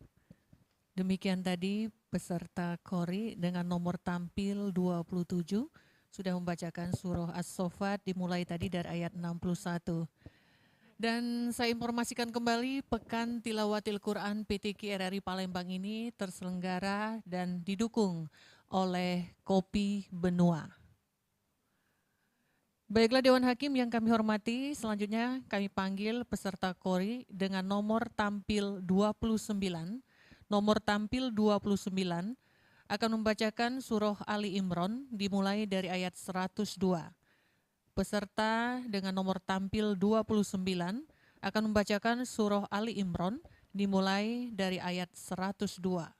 Demikian tadi peserta Qori dengan nomor tampil 27 sudah membacakan surah As-Saffat dimulai tadi dari ayat 61. Dan saya informasikan kembali Pekan Tilawatil Quran PTQ RRI Palembang ini terselenggara dan didukung oleh Kopi Benua. Baiklah Dewan Hakim yang kami hormati, selanjutnya kami panggil peserta Qori dengan nomor tampil 29. Nomor tampil 29 akan membacakan surah Ali Imran dimulai dari ayat 102. Peserta dengan nomor tampil 29 akan membacakan surah Ali Imran dimulai dari ayat 102.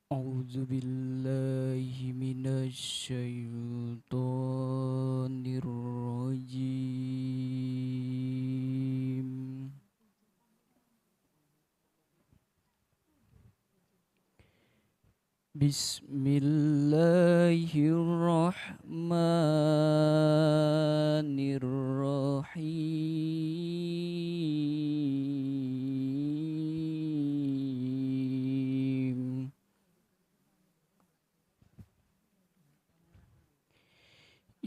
أعوذ بالله من الشيطان الرجيم بسم الله الرحمن الرحيم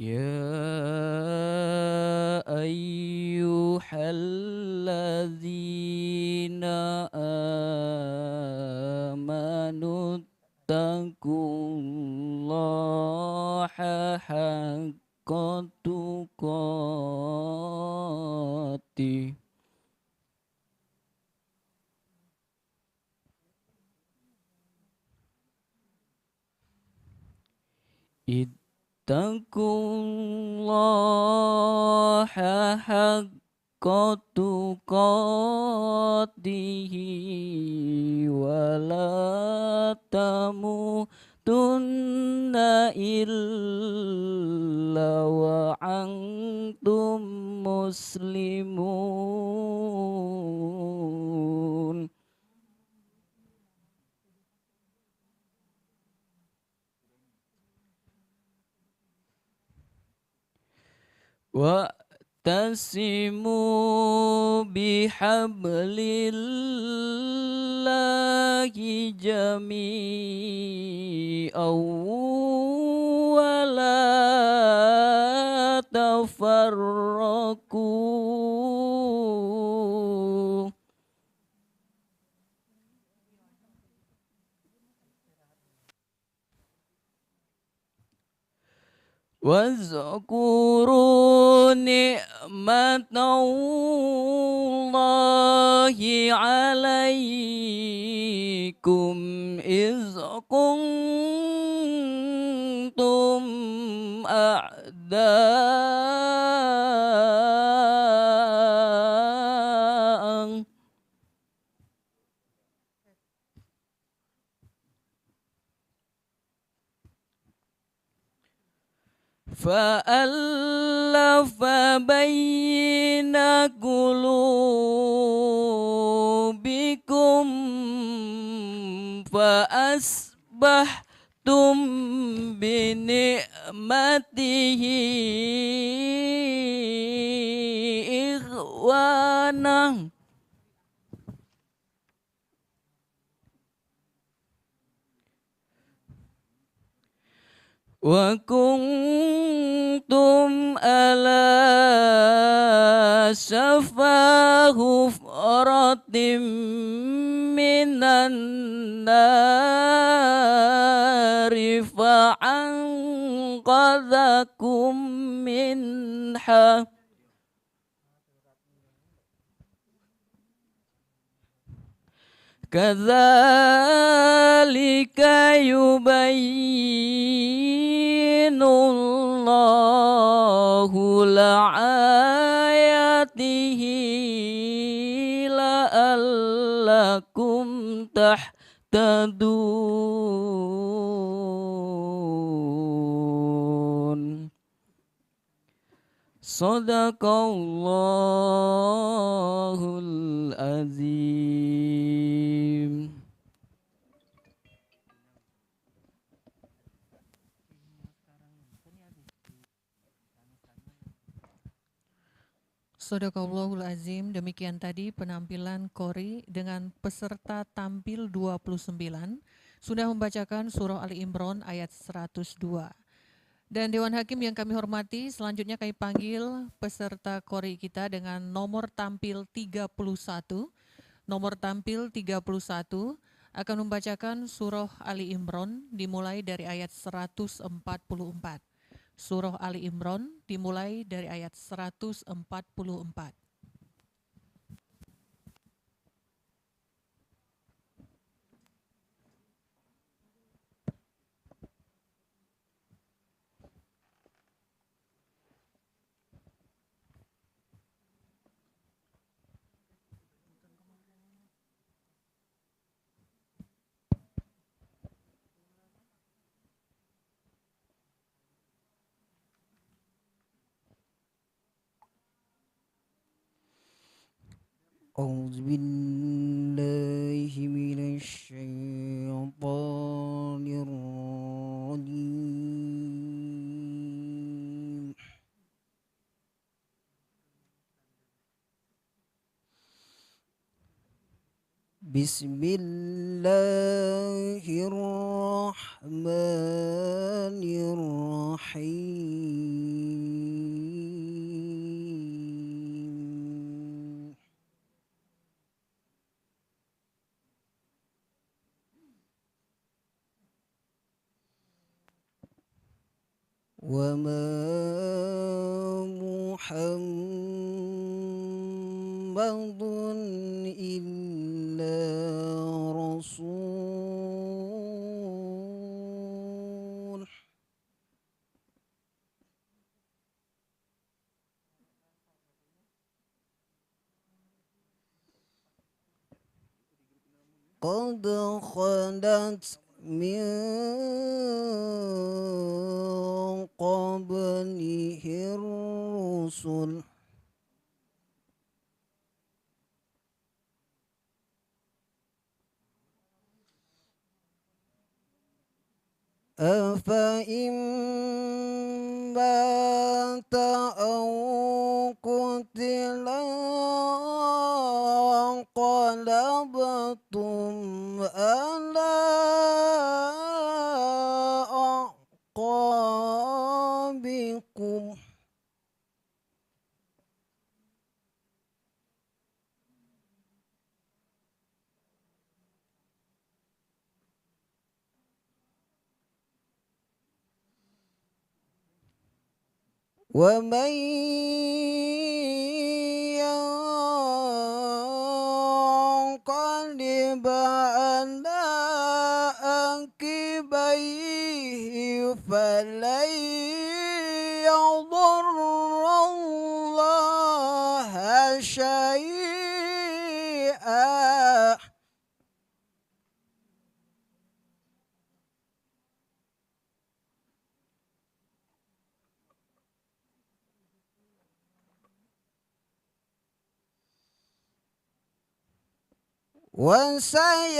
يا أيها الذين آمنوا اتقوا الله حق تقاته اتقوا الله حق تقاته ولا تموتن إلا وأنتم مسلمون واعتصموا بحبل الله جميعا ولا تفرقوا واذكروا نعمة الله عليكم إذ كنتم أعداء فألف بين قلوبكم فأصبحتم بنعمته إخوانا وكنتم على شفا حفرة من النار فأنقذكم منها كذلك يبين الله لآياته لعلكم تهتدون صدق الله العظيم. Shadaqallahul Azim, demikian tadi penampilan Qori dengan peserta tampil 29 sudah membacakan surah Ali Imran ayat 102. Dan Dewan Hakim yang kami hormati, selanjutnya kami panggil peserta qori kita dengan nomor tampil 31. Nomor tampil 31 akan membacakan surah Ali Imran dimulai dari ayat 144. Surah Ali Imran dimulai dari ayat 144. أعوذ بالله من الشيطان الرجيم بسم الله الرحمن الرحيم وما محمد إلا رسول قد خلت من قبله الرسل أفإن مات أو قتل انقلبتم على أعقابكم ومن ينقلب على عقبيه فلن يضر الله شيئا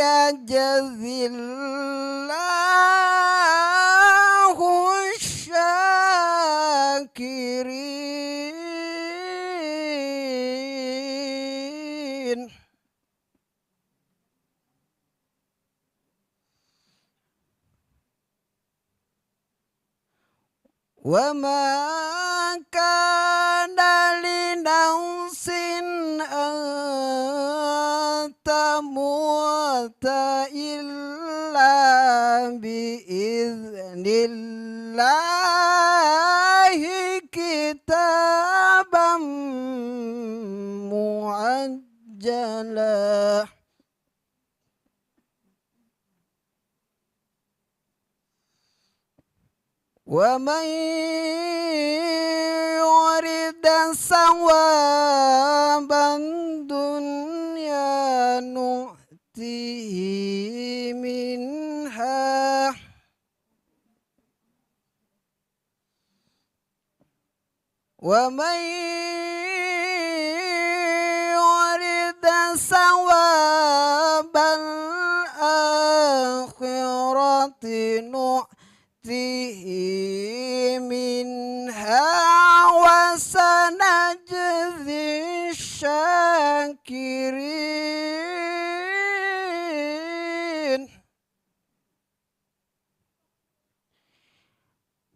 وسيجزي الله الشاكرين وما كان لنفس أن تموت إلا بإذن الله كتابا مؤجلا ومن يرد ثواب الدنيا نؤته منها ومن يرد ثواب الآخرة نؤته منها وسنجزي الشاكرين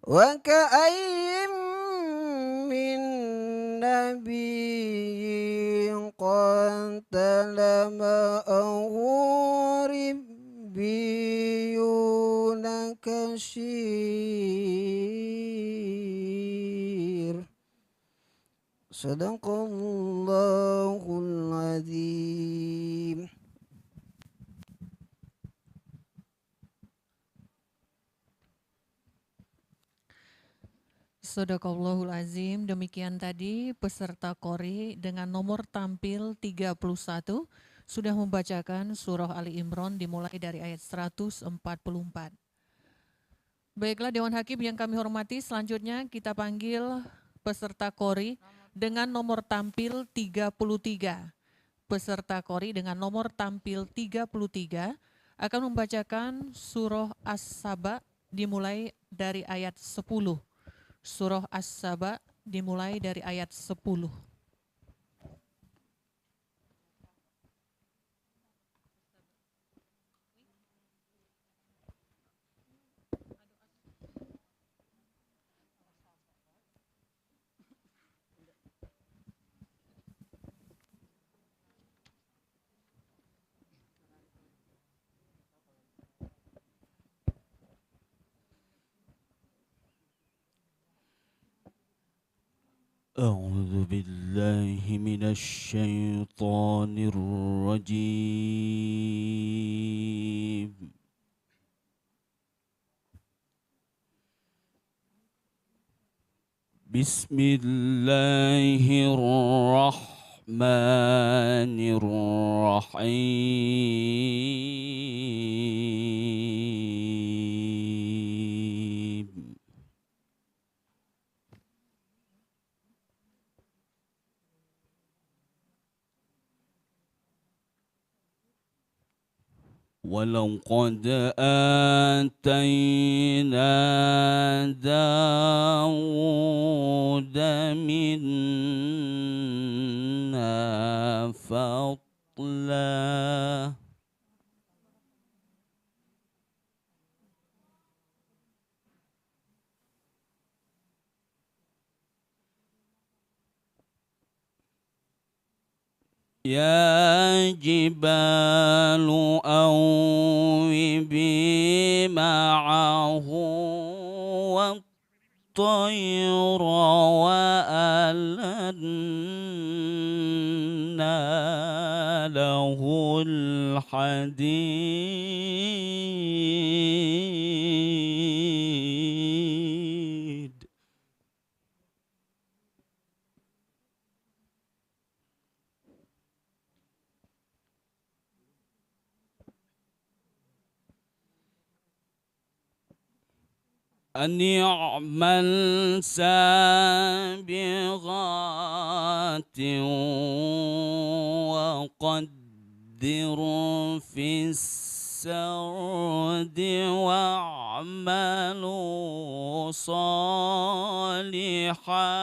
وكأي من نبي قاتل معه ربيون كثير صدق الله العظيم. Sadaqallahul azim. Demikian tadi peserta Qori dengan nomor tampil 31 sudah membacakan surah Ali Imran dimulai dari ayat 144. Baiklah Dewan Hakim yang kami hormati, selanjutnya kita panggil peserta Qori dengan nomor tampil 33. Peserta Qori dengan nomor tampil 33 akan membacakan surah As-Saba dimulai dari ayat 10. Surah As-Saba dimulai dari ayat 10. أعوذ بالله من الشيطان الرجيم. بسم الله الرحمن الرحيم. ولقد آتينا داود منا فضلا يا جبال أوبي معه والطير وألنا له الحديد أن يعمل سابغات وقدر في السرد واعملوا صالحا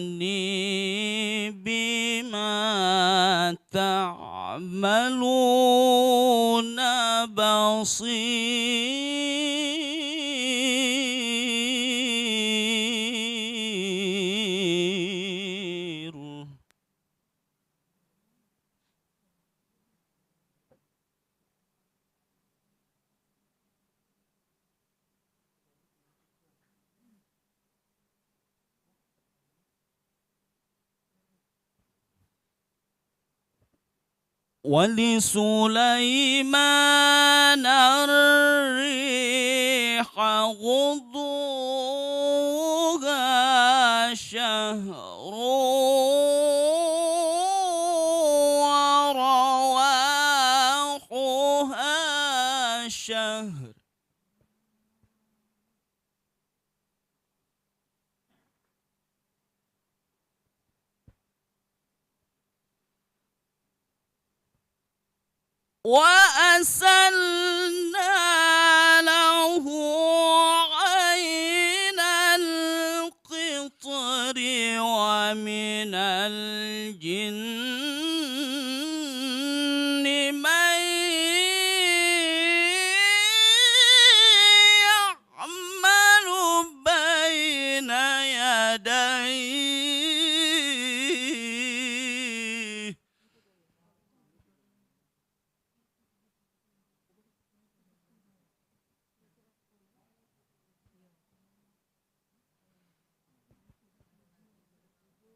إني بما تعملون بصير. ولسليمان الريح غضوها شهر ورواحها شهر وأسلنا له عين القطر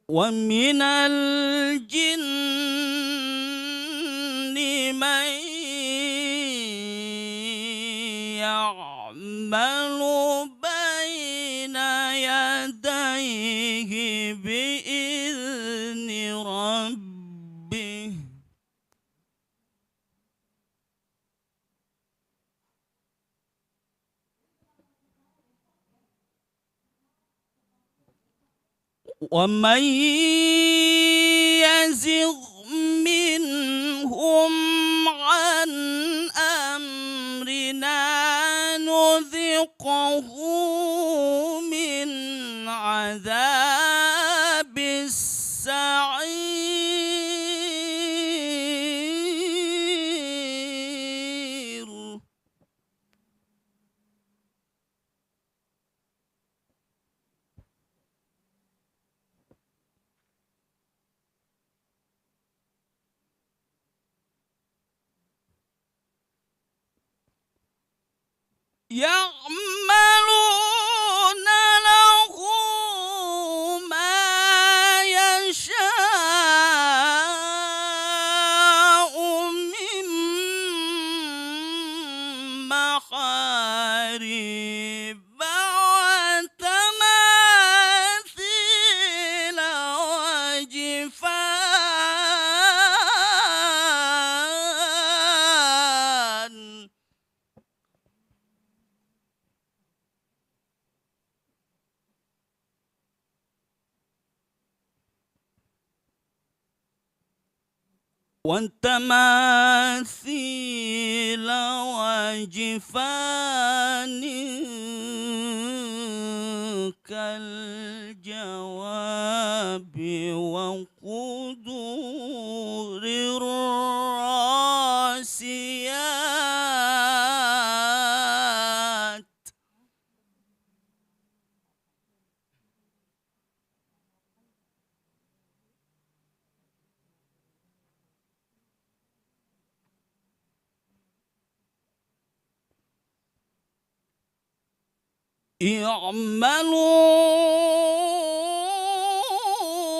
ومن الجن من يعمل بين يديه بإذن ربه ومن يزغ منهم عن أمرنا نذقه من عذاب السعير يعملون له ما يشاء من محاريب وتماثيل وجفان والتماثيل وجفان كالجواب وقدور الراسيات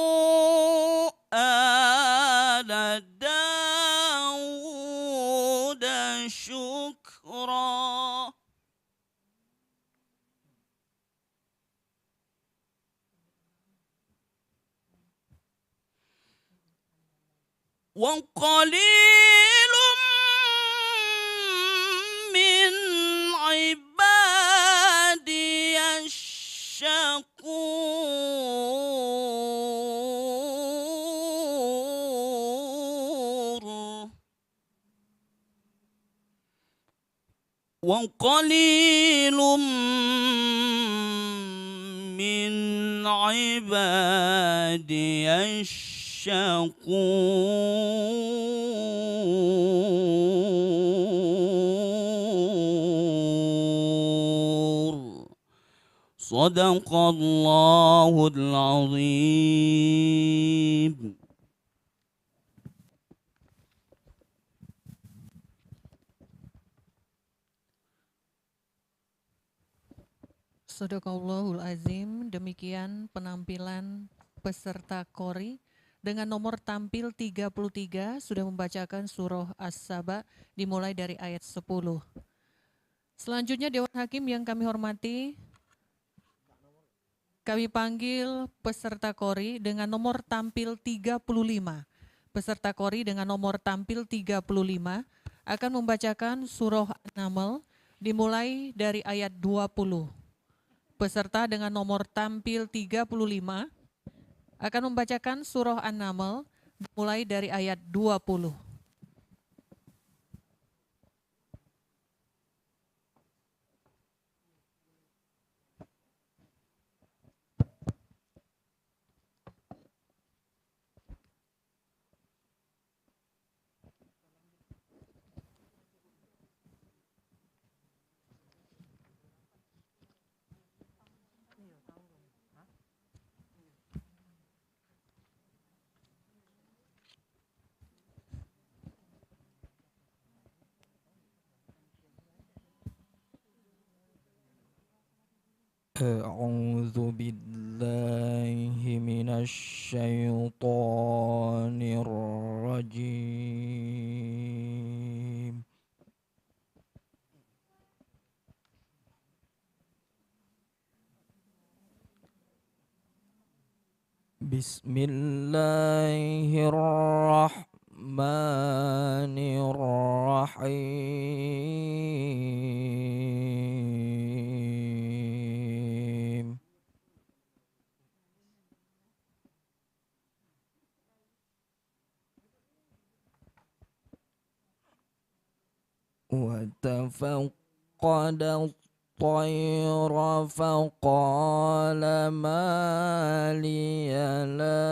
اعملوا آل داود شكرا وقليل من عبادي الشكور وقليل من عبادي الشكور صدق الله العظيم. Sadaqallahul azim. Demikian penampilan peserta Qori dengan nomor tampil 33 sudah membacakan surah As-Saba dimulai dari ayat 10. Selanjutnya Dewan Hakim yang kami hormati, kami panggil peserta Qori dengan nomor tampil 35. Peserta Qori dengan nomor tampil 35 akan membacakan surah An-Naml dimulai dari ayat 20. Peserta dengan nomor tampil 35 akan membacakan surah An-Naml dimulai dari ayat 20. أعوذ بالله بالله من الشيطان الرجيم. بسم الله الرحمن الرحيم. وتفقد الطير فقال ما لي لا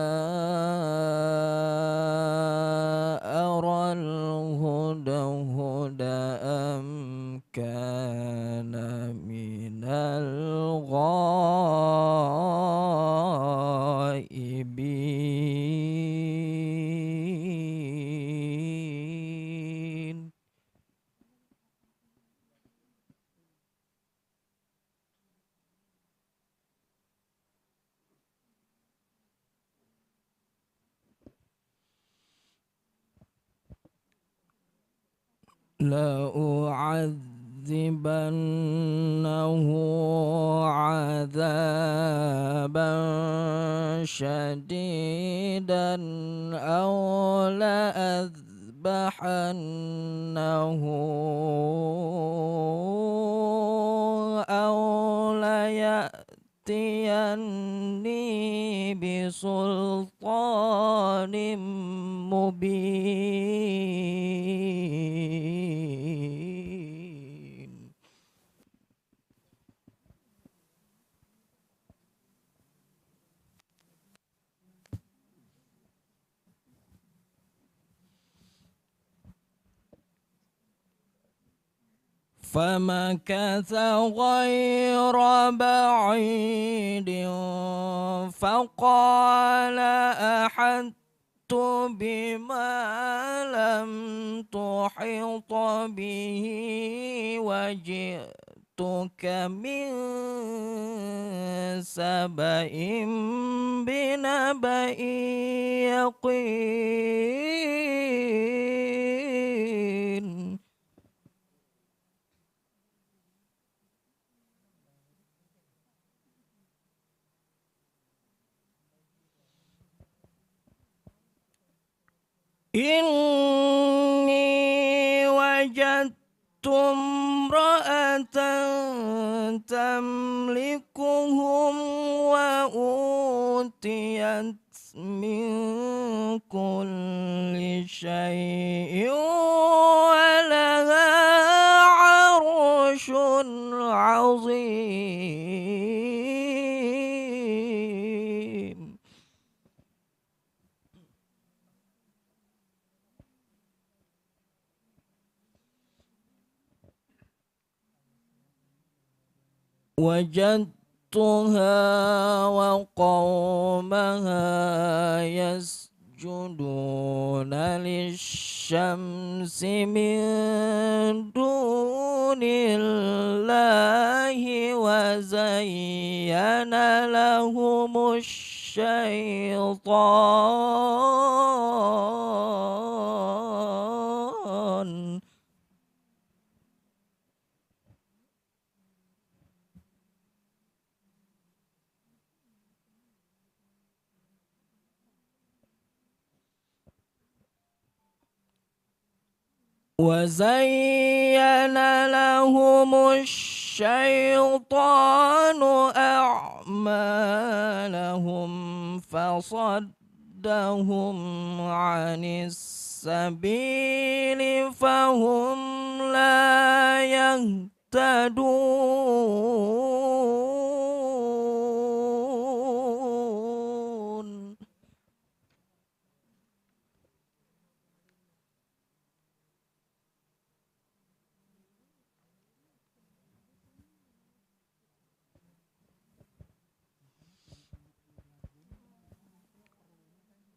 أرى الهدهد أم كان من الغائبين. لأعذبنه عذابا شديدا أو لأذبحنه أو ليأتيني بسلطان مبين. فمكث غير بعيد فقال أحطت بما لم تحط به وجئتك من سبأ بنبأ يقين. إني وجدت امرأة تملكهم وأوتيت من كل شيء ولها عرش عظيم. وجدتها وقومها يسجدون للشمس من دون الله وزين لهم الشيطان أعمالهم فصدهم عن السبيل فهم لا يهتدون.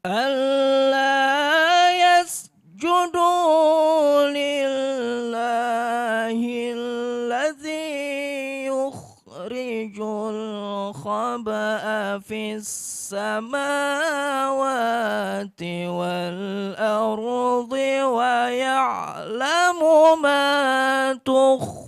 ألا يسجدوا لله الذي يخرج الخبأ خبأ في السماوات والأرض ويعلم ما تخفون.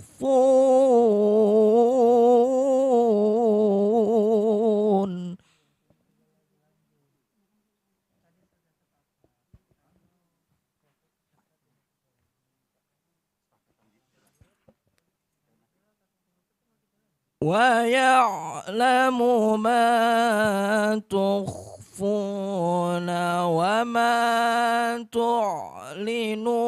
ويعلم ما تخفون وما تعلنون.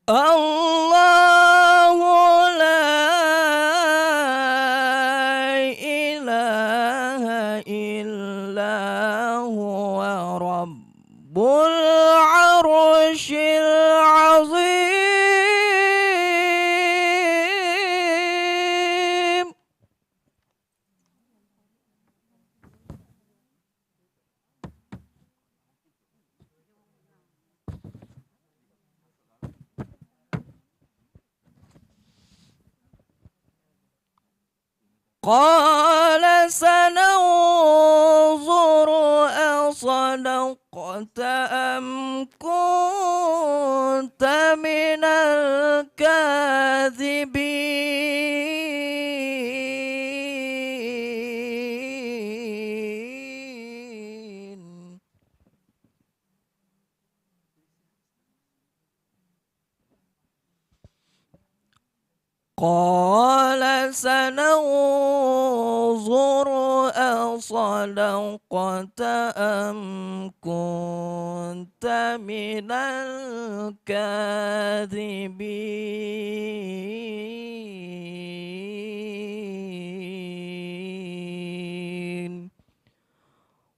الله لا إله إلا هو رب العرش العظيم. قال سننظر أصدقت أم كنت من الكاذبين. قال سننظر أصدقت أم كنت من الكاذبين.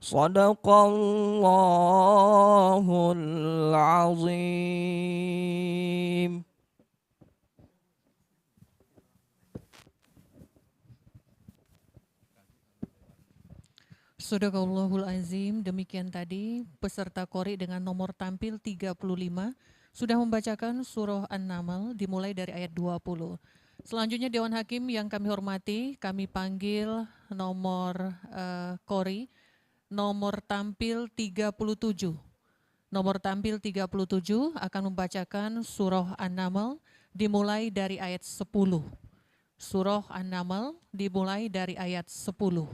صدق الله العظيم. Sadaqallahul azim. Demikian tadi peserta Qori dengan nomor tampil 35 sudah membacakan surah An-Naml dimulai dari ayat 20. Selanjutnya Dewan Hakim yang kami hormati, kami panggil nomor Qori nomor tampil 37. Nomor tampil 37 akan membacakan surah An-Naml dimulai dari ayat 10. Surah An-Naml dimulai dari ayat 10.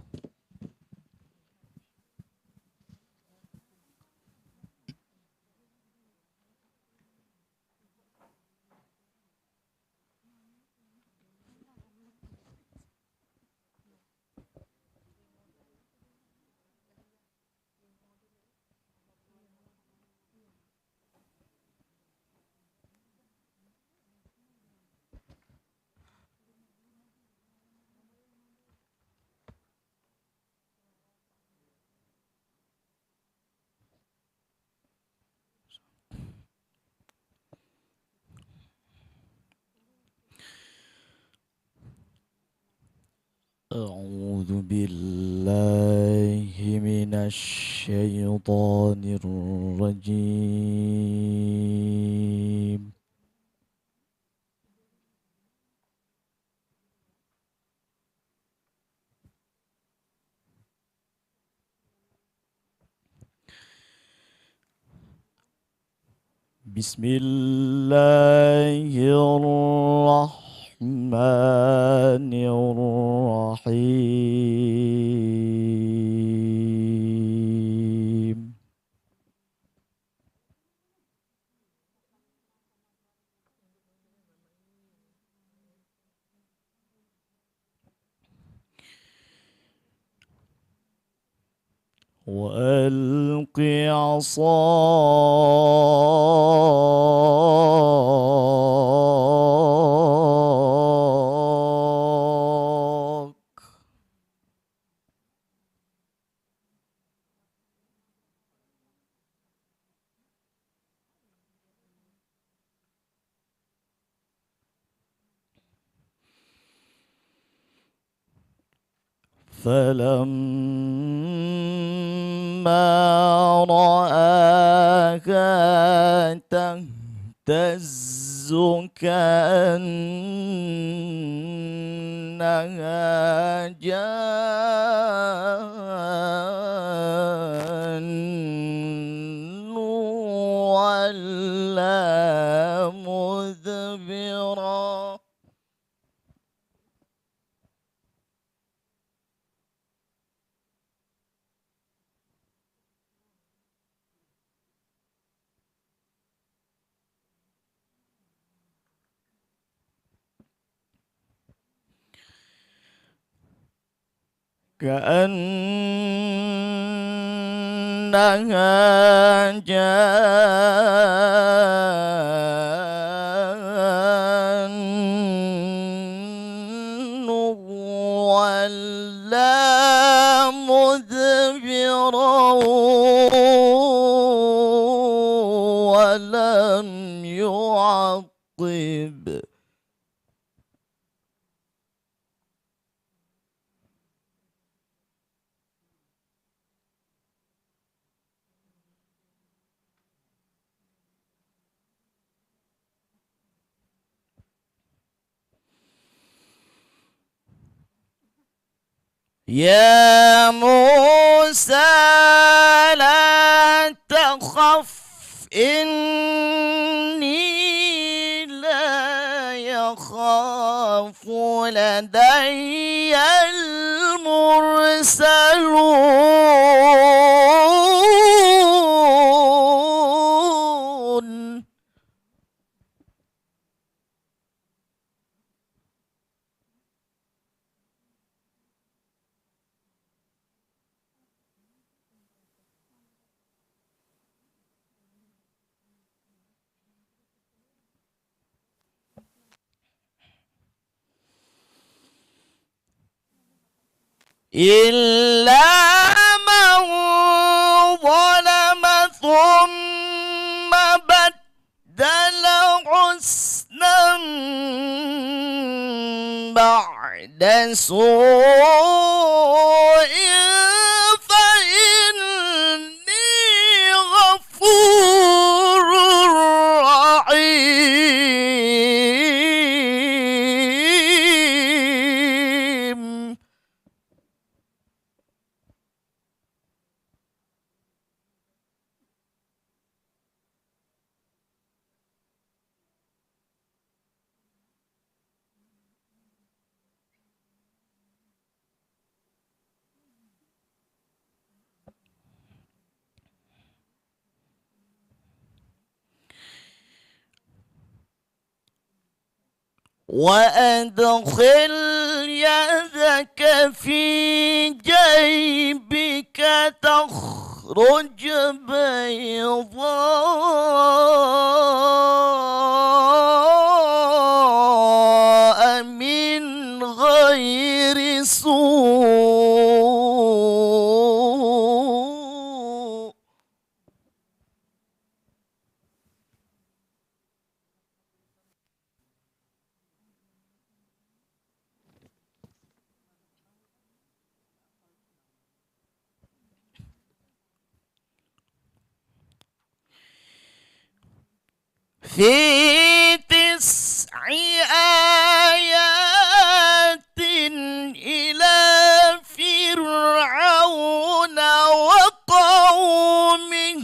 أعوذ بالله من الشيطان الرجيم. بسم الله الرحمن الرحيم. وألق عصاك. فلما رآها تهتز كأنها جان ولا مدبرا. كأنها جان ولا مدبرا ولم يعقب. يا موسى لا تخف إني لا يخاف لدي المرسلون. إلا من ظلم ثم بدل حسنا بعد سوء فإني غفور رحيم. وأدخل يدك في جيبك تخرج بيضاء من غير سوء. في 9 آيات إلى فرعون وقومه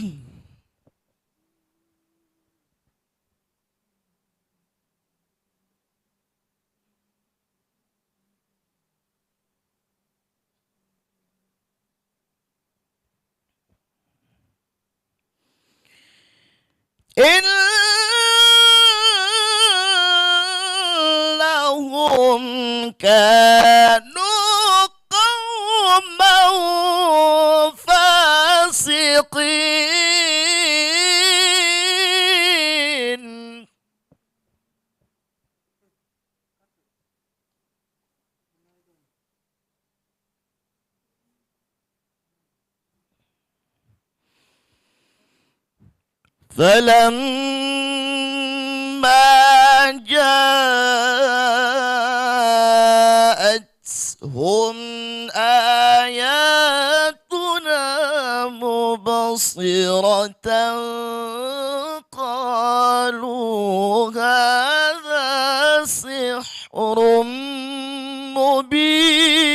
إنهم كانوا قوما فاسقين. فلما جاءتهم قالوا هذا سحر مبين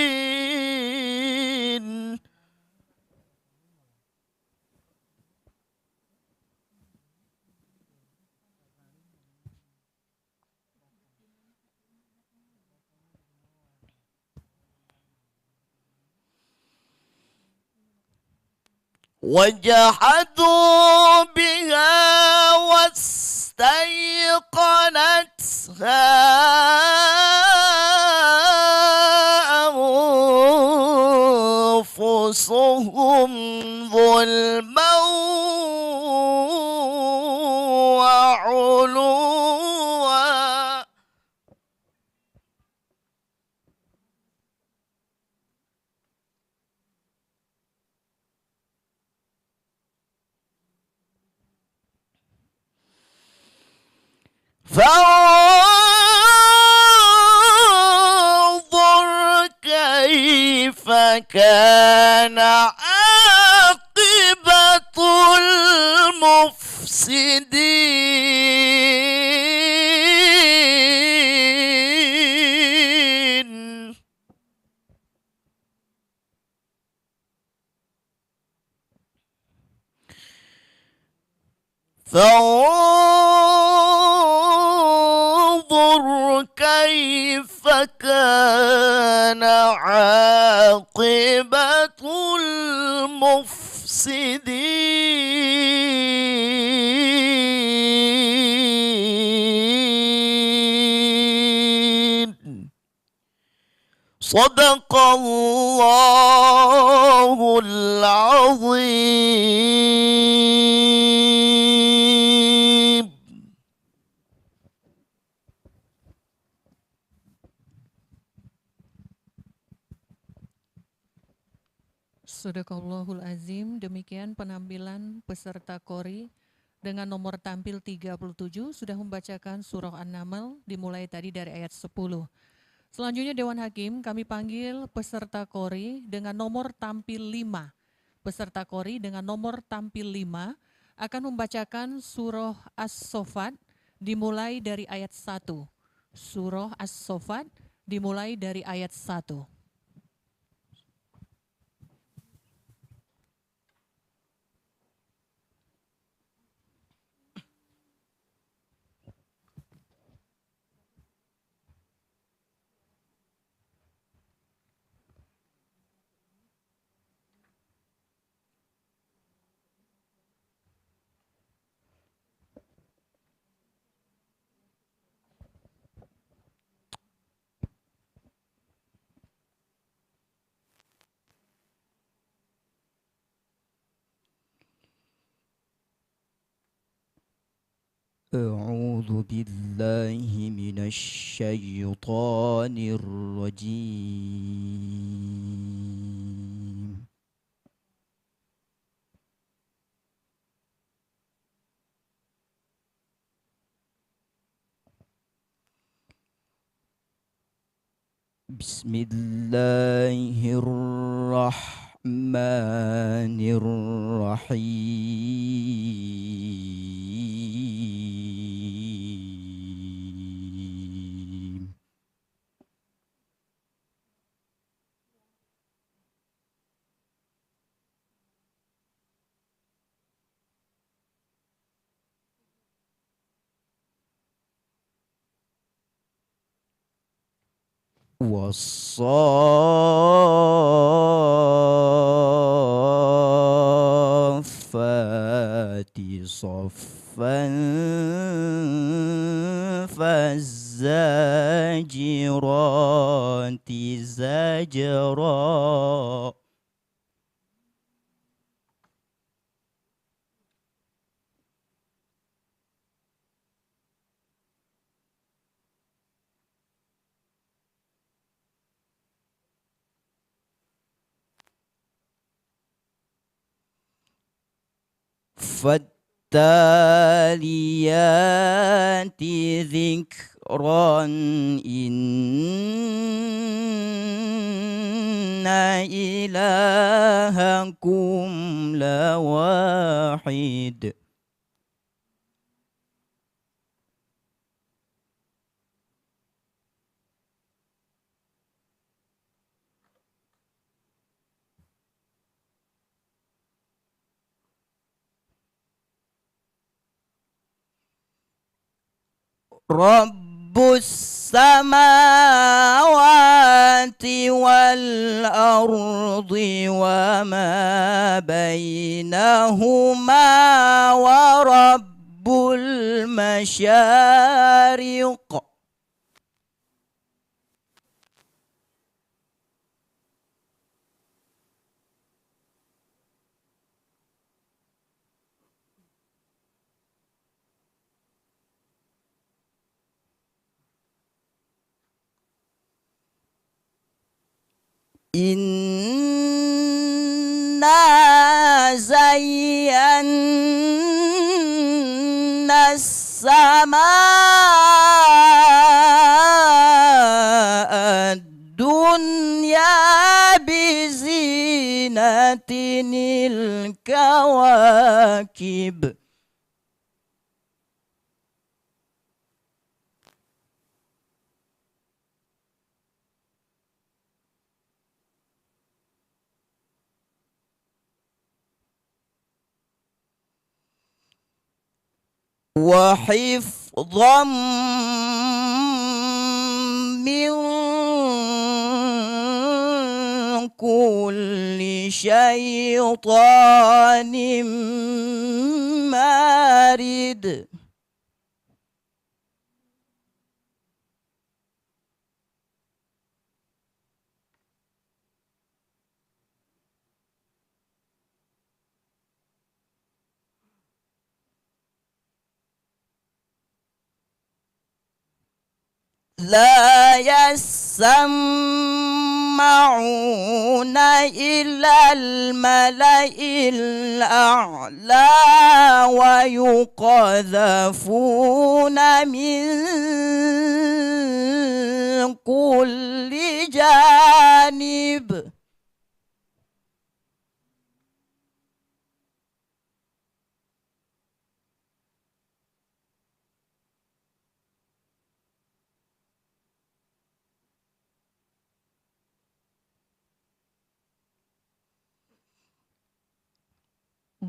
وجحدوا بها واستيقنتها أنفسهم ظلما وعلوا فانظر كيف كان عاقبة المفسدين فانظر كيف كان عاقبة المفسدين صدق الله العظيم. Sadaqallahul azim. Demikian penampilan peserta Qori dengan nomor tampil 37 sudah membacakan surah An-Naml dimulai tadi dari ayat 10. Selanjutnya Dewan Hakim kami panggil peserta Qori dengan nomor tampil 5. Peserta Qori dengan nomor tampil 5 akan membacakan surah As-Saffat dimulai dari ayat 1. Surah As-Saffat dimulai dari ayat 1. أعوذ بالله من الشيطان الرجيم. بسم الله الرحمن الرحيم. والصافات صفا فالزاجرات زجرا فالتاليات ذكرا إن إلهكم لواحد واحد. رب السماوات والأرض وما بينهما ورب المشارق. إنا زينا السماء الدنيا بزينة الكواكب. وحفظا من كل شيطان مارد. لا يسمعون إلى الملأ الأعلى ويقذفون من كل جانب.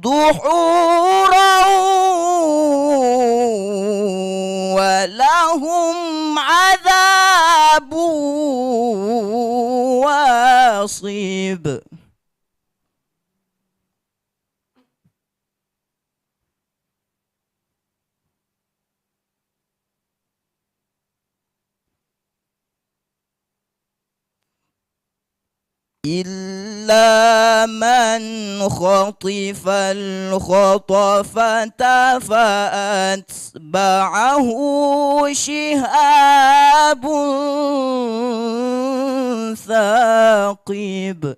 دحورا ولهم عذاب واصب. إلا من خطف الخطفة فأتبعه شهاب ثاقب.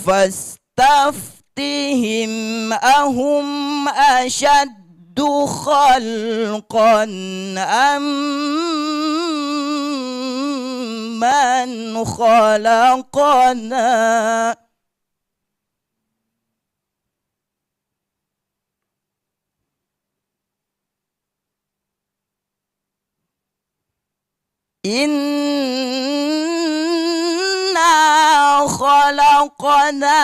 فاستفتهم أهم أشد خلقا أم من خلقنا إنا خلقناهم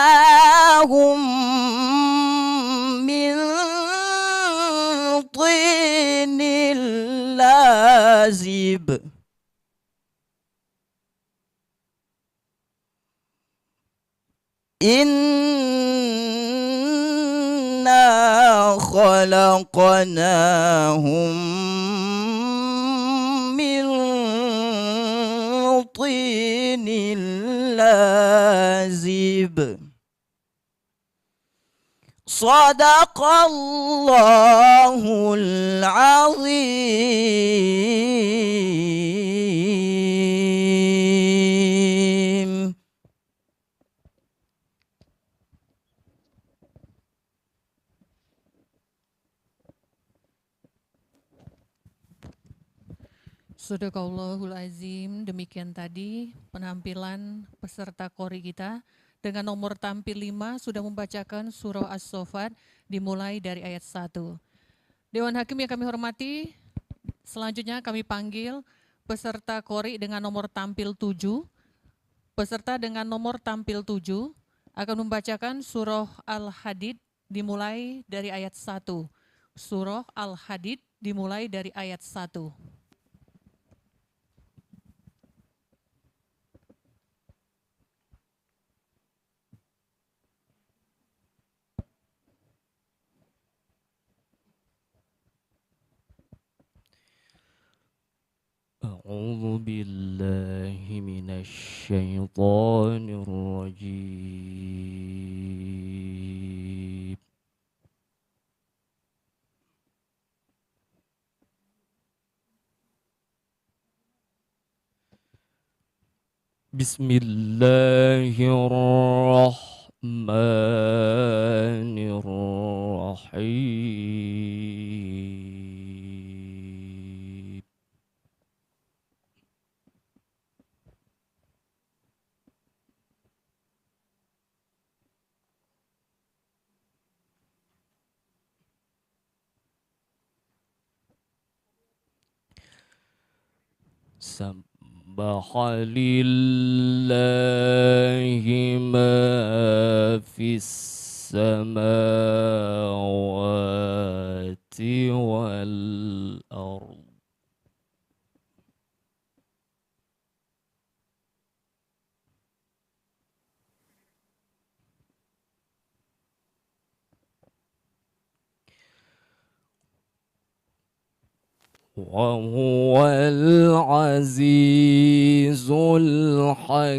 من طين لازب. إنا خلقناهم من طين لازب. صدق الله العظيم. Sadaqallahul azim. Demikian tadi penampilan peserta Qori kita dengan nomor tampil 5 sudah membacakan surah As-Saffat dimulai dari ayat 1. Dewan Hakim yang kami hormati, selanjutnya kami panggil peserta Qori dengan nomor tampil 7. Peserta dengan nomor tampil 7 akan membacakan surah Al-Hadid dimulai dari ayat 1. Surah Al-Hadid dimulai dari ayat 1. أعوذ بالله من الشيطان الرجيم بسم الله الرحمن الرحيم سبح لله ما في السماوات والأرض وهو العزيز الحكيم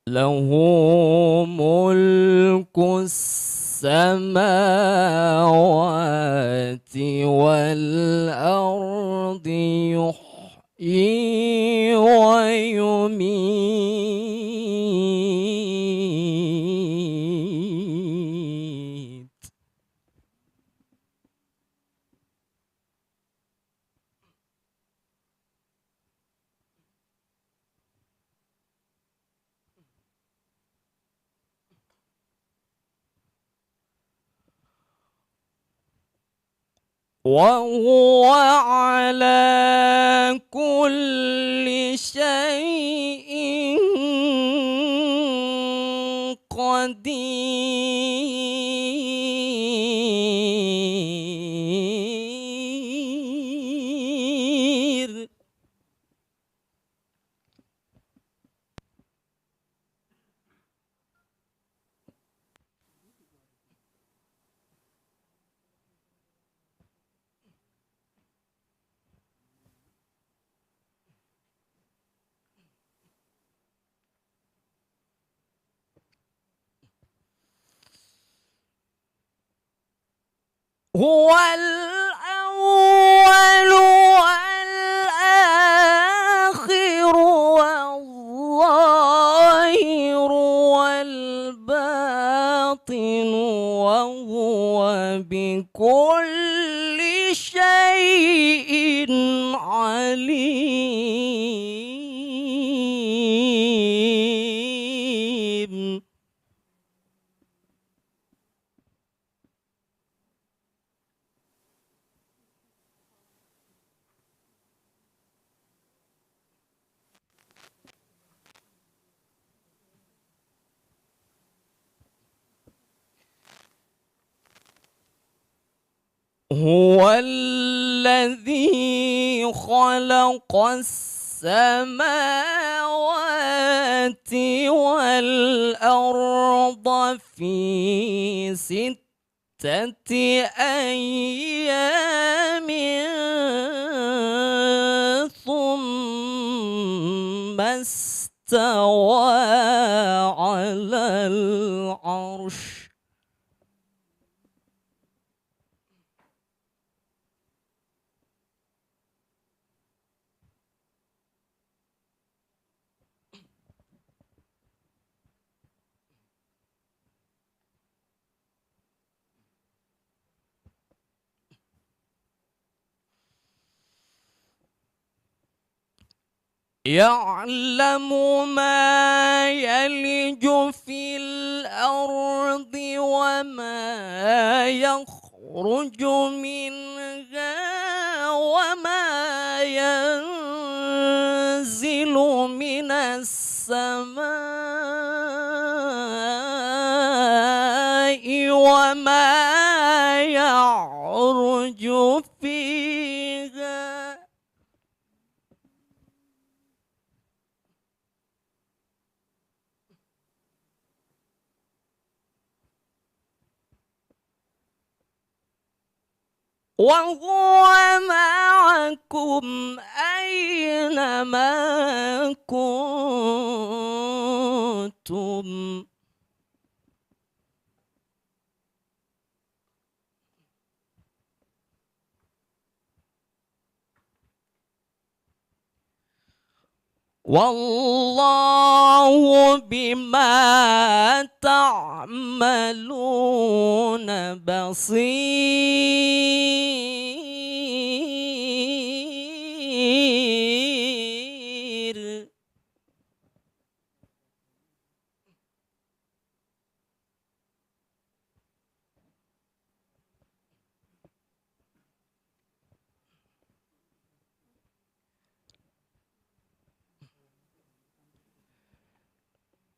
له ملك السماوات والأرض يحيي ويميت وهو على كل شيء قدير هو الأول والآخر والظاهر والباطن وهو بكل شيء عليم هو الذي خلق السماوات والأرض في 6 أيام ثم استوى استوى على العرش يعلم ما يلج في الأرض وما يخرج منها وما ينزل من السماء وما يعرج فيها وهو معكم أينما كنتم والله بما تعملون بصير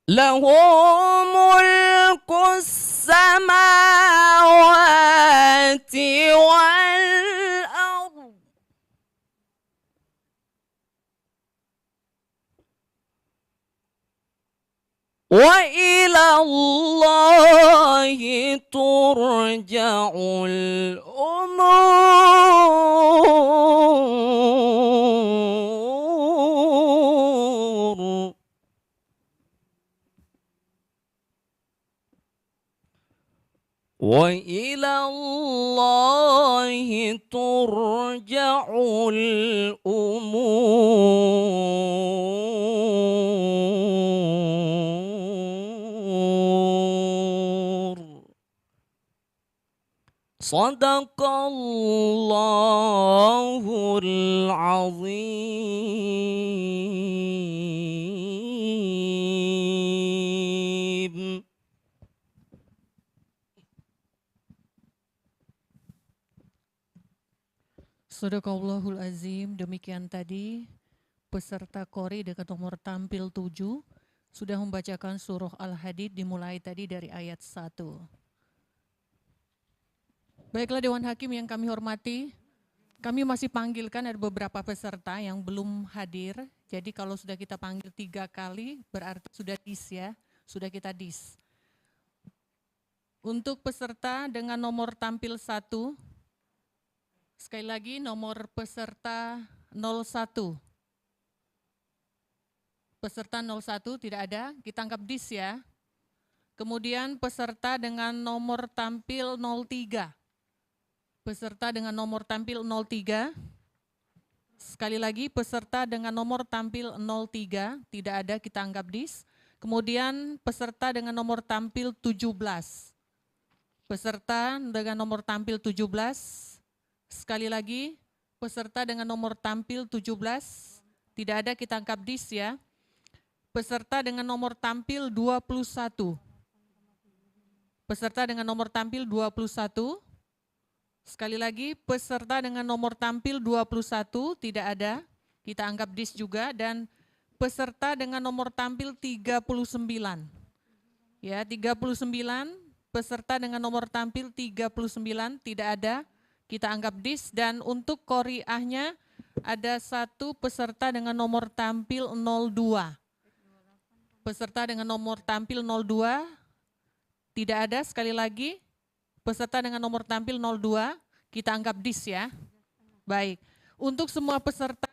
له ملك السماوات والأرض وإلى الله ترجع الأمور وإلى الله ترجع الأمور صدق الله العظيم. Sadaqallahul azim. Demikian tadi peserta Qori dengan nomor tampil 7 sudah membacakan surah Al-Hadid dimulai tadi dari ayat 1. Baiklah Dewan Hakim yang kami hormati, kami masih panggilkan ada beberapa peserta yang belum hadir. Jadi kalau sudah kita panggil 3 kali berarti sudah dis ya, sudah kita dis. Untuk peserta dengan nomor tampil 1, sekali lagi nomor peserta 01. Peserta 01 tidak ada, kita anggap dis ya. Kemudian peserta dengan nomor tampil 03. Peserta dengan nomor tampil 03. Sekali lagi peserta dengan nomor tampil 03 tidak ada, kita anggap dis. Kemudian peserta dengan nomor tampil 17. Peserta dengan nomor tampil 17. Sekali lagi, peserta dengan nomor tampil 17, tidak ada, kita anggap dis ya. Peserta dengan nomor tampil 21. Peserta dengan nomor tampil 21. Sekali lagi, peserta dengan nomor tampil 21, tidak ada, kita anggap dis juga. Dan peserta dengan nomor tampil 39. Ya, 39, peserta dengan nomor tampil 39, tidak ada, kita anggap dis. Dan untuk qoriahnya ada 1 peserta dengan nomor tampil 02. Peserta dengan nomor tampil 02 tidak ada, sekali lagi peserta dengan nomor tampil 02 kita anggap dis ya. Baik, untuk semua peserta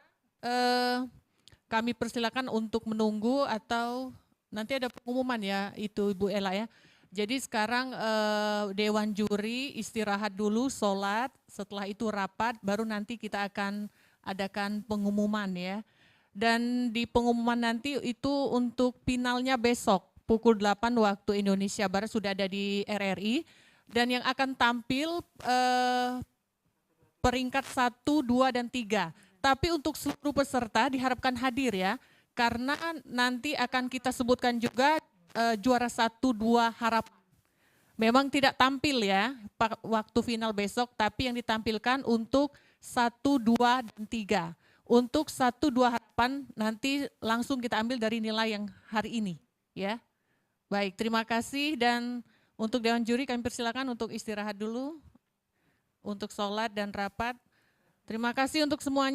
kami persilakan untuk menunggu atau nanti ada pengumuman ya, itu Ibu Ella ya. Jadi sekarang Dewan Juri istirahat dulu, sholat, setelah itu rapat, baru nanti kita akan adakan pengumuman ya. Dan di pengumuman nanti itu untuk finalnya besok, pukul 8 waktu Indonesia Barat sudah ada di RRI. Dan yang akan tampil peringkat 1, 2, dan 3. Tapi untuk seluruh peserta diharapkan hadir ya, karena nanti akan kita sebutkan juga juara 1, 2 harapan. Memang tidak tampil ya waktu final besok, tapi yang ditampilkan untuk 1, 2, dan 3. Untuk 1, 2 harapan nanti langsung kita ambil dari nilai yang hari ini ya. Baik, terima kasih, dan untuk Dewan Juri kami persilakan untuk istirahat dulu, untuk sholat dan rapat. Terima kasih untuk semuanya.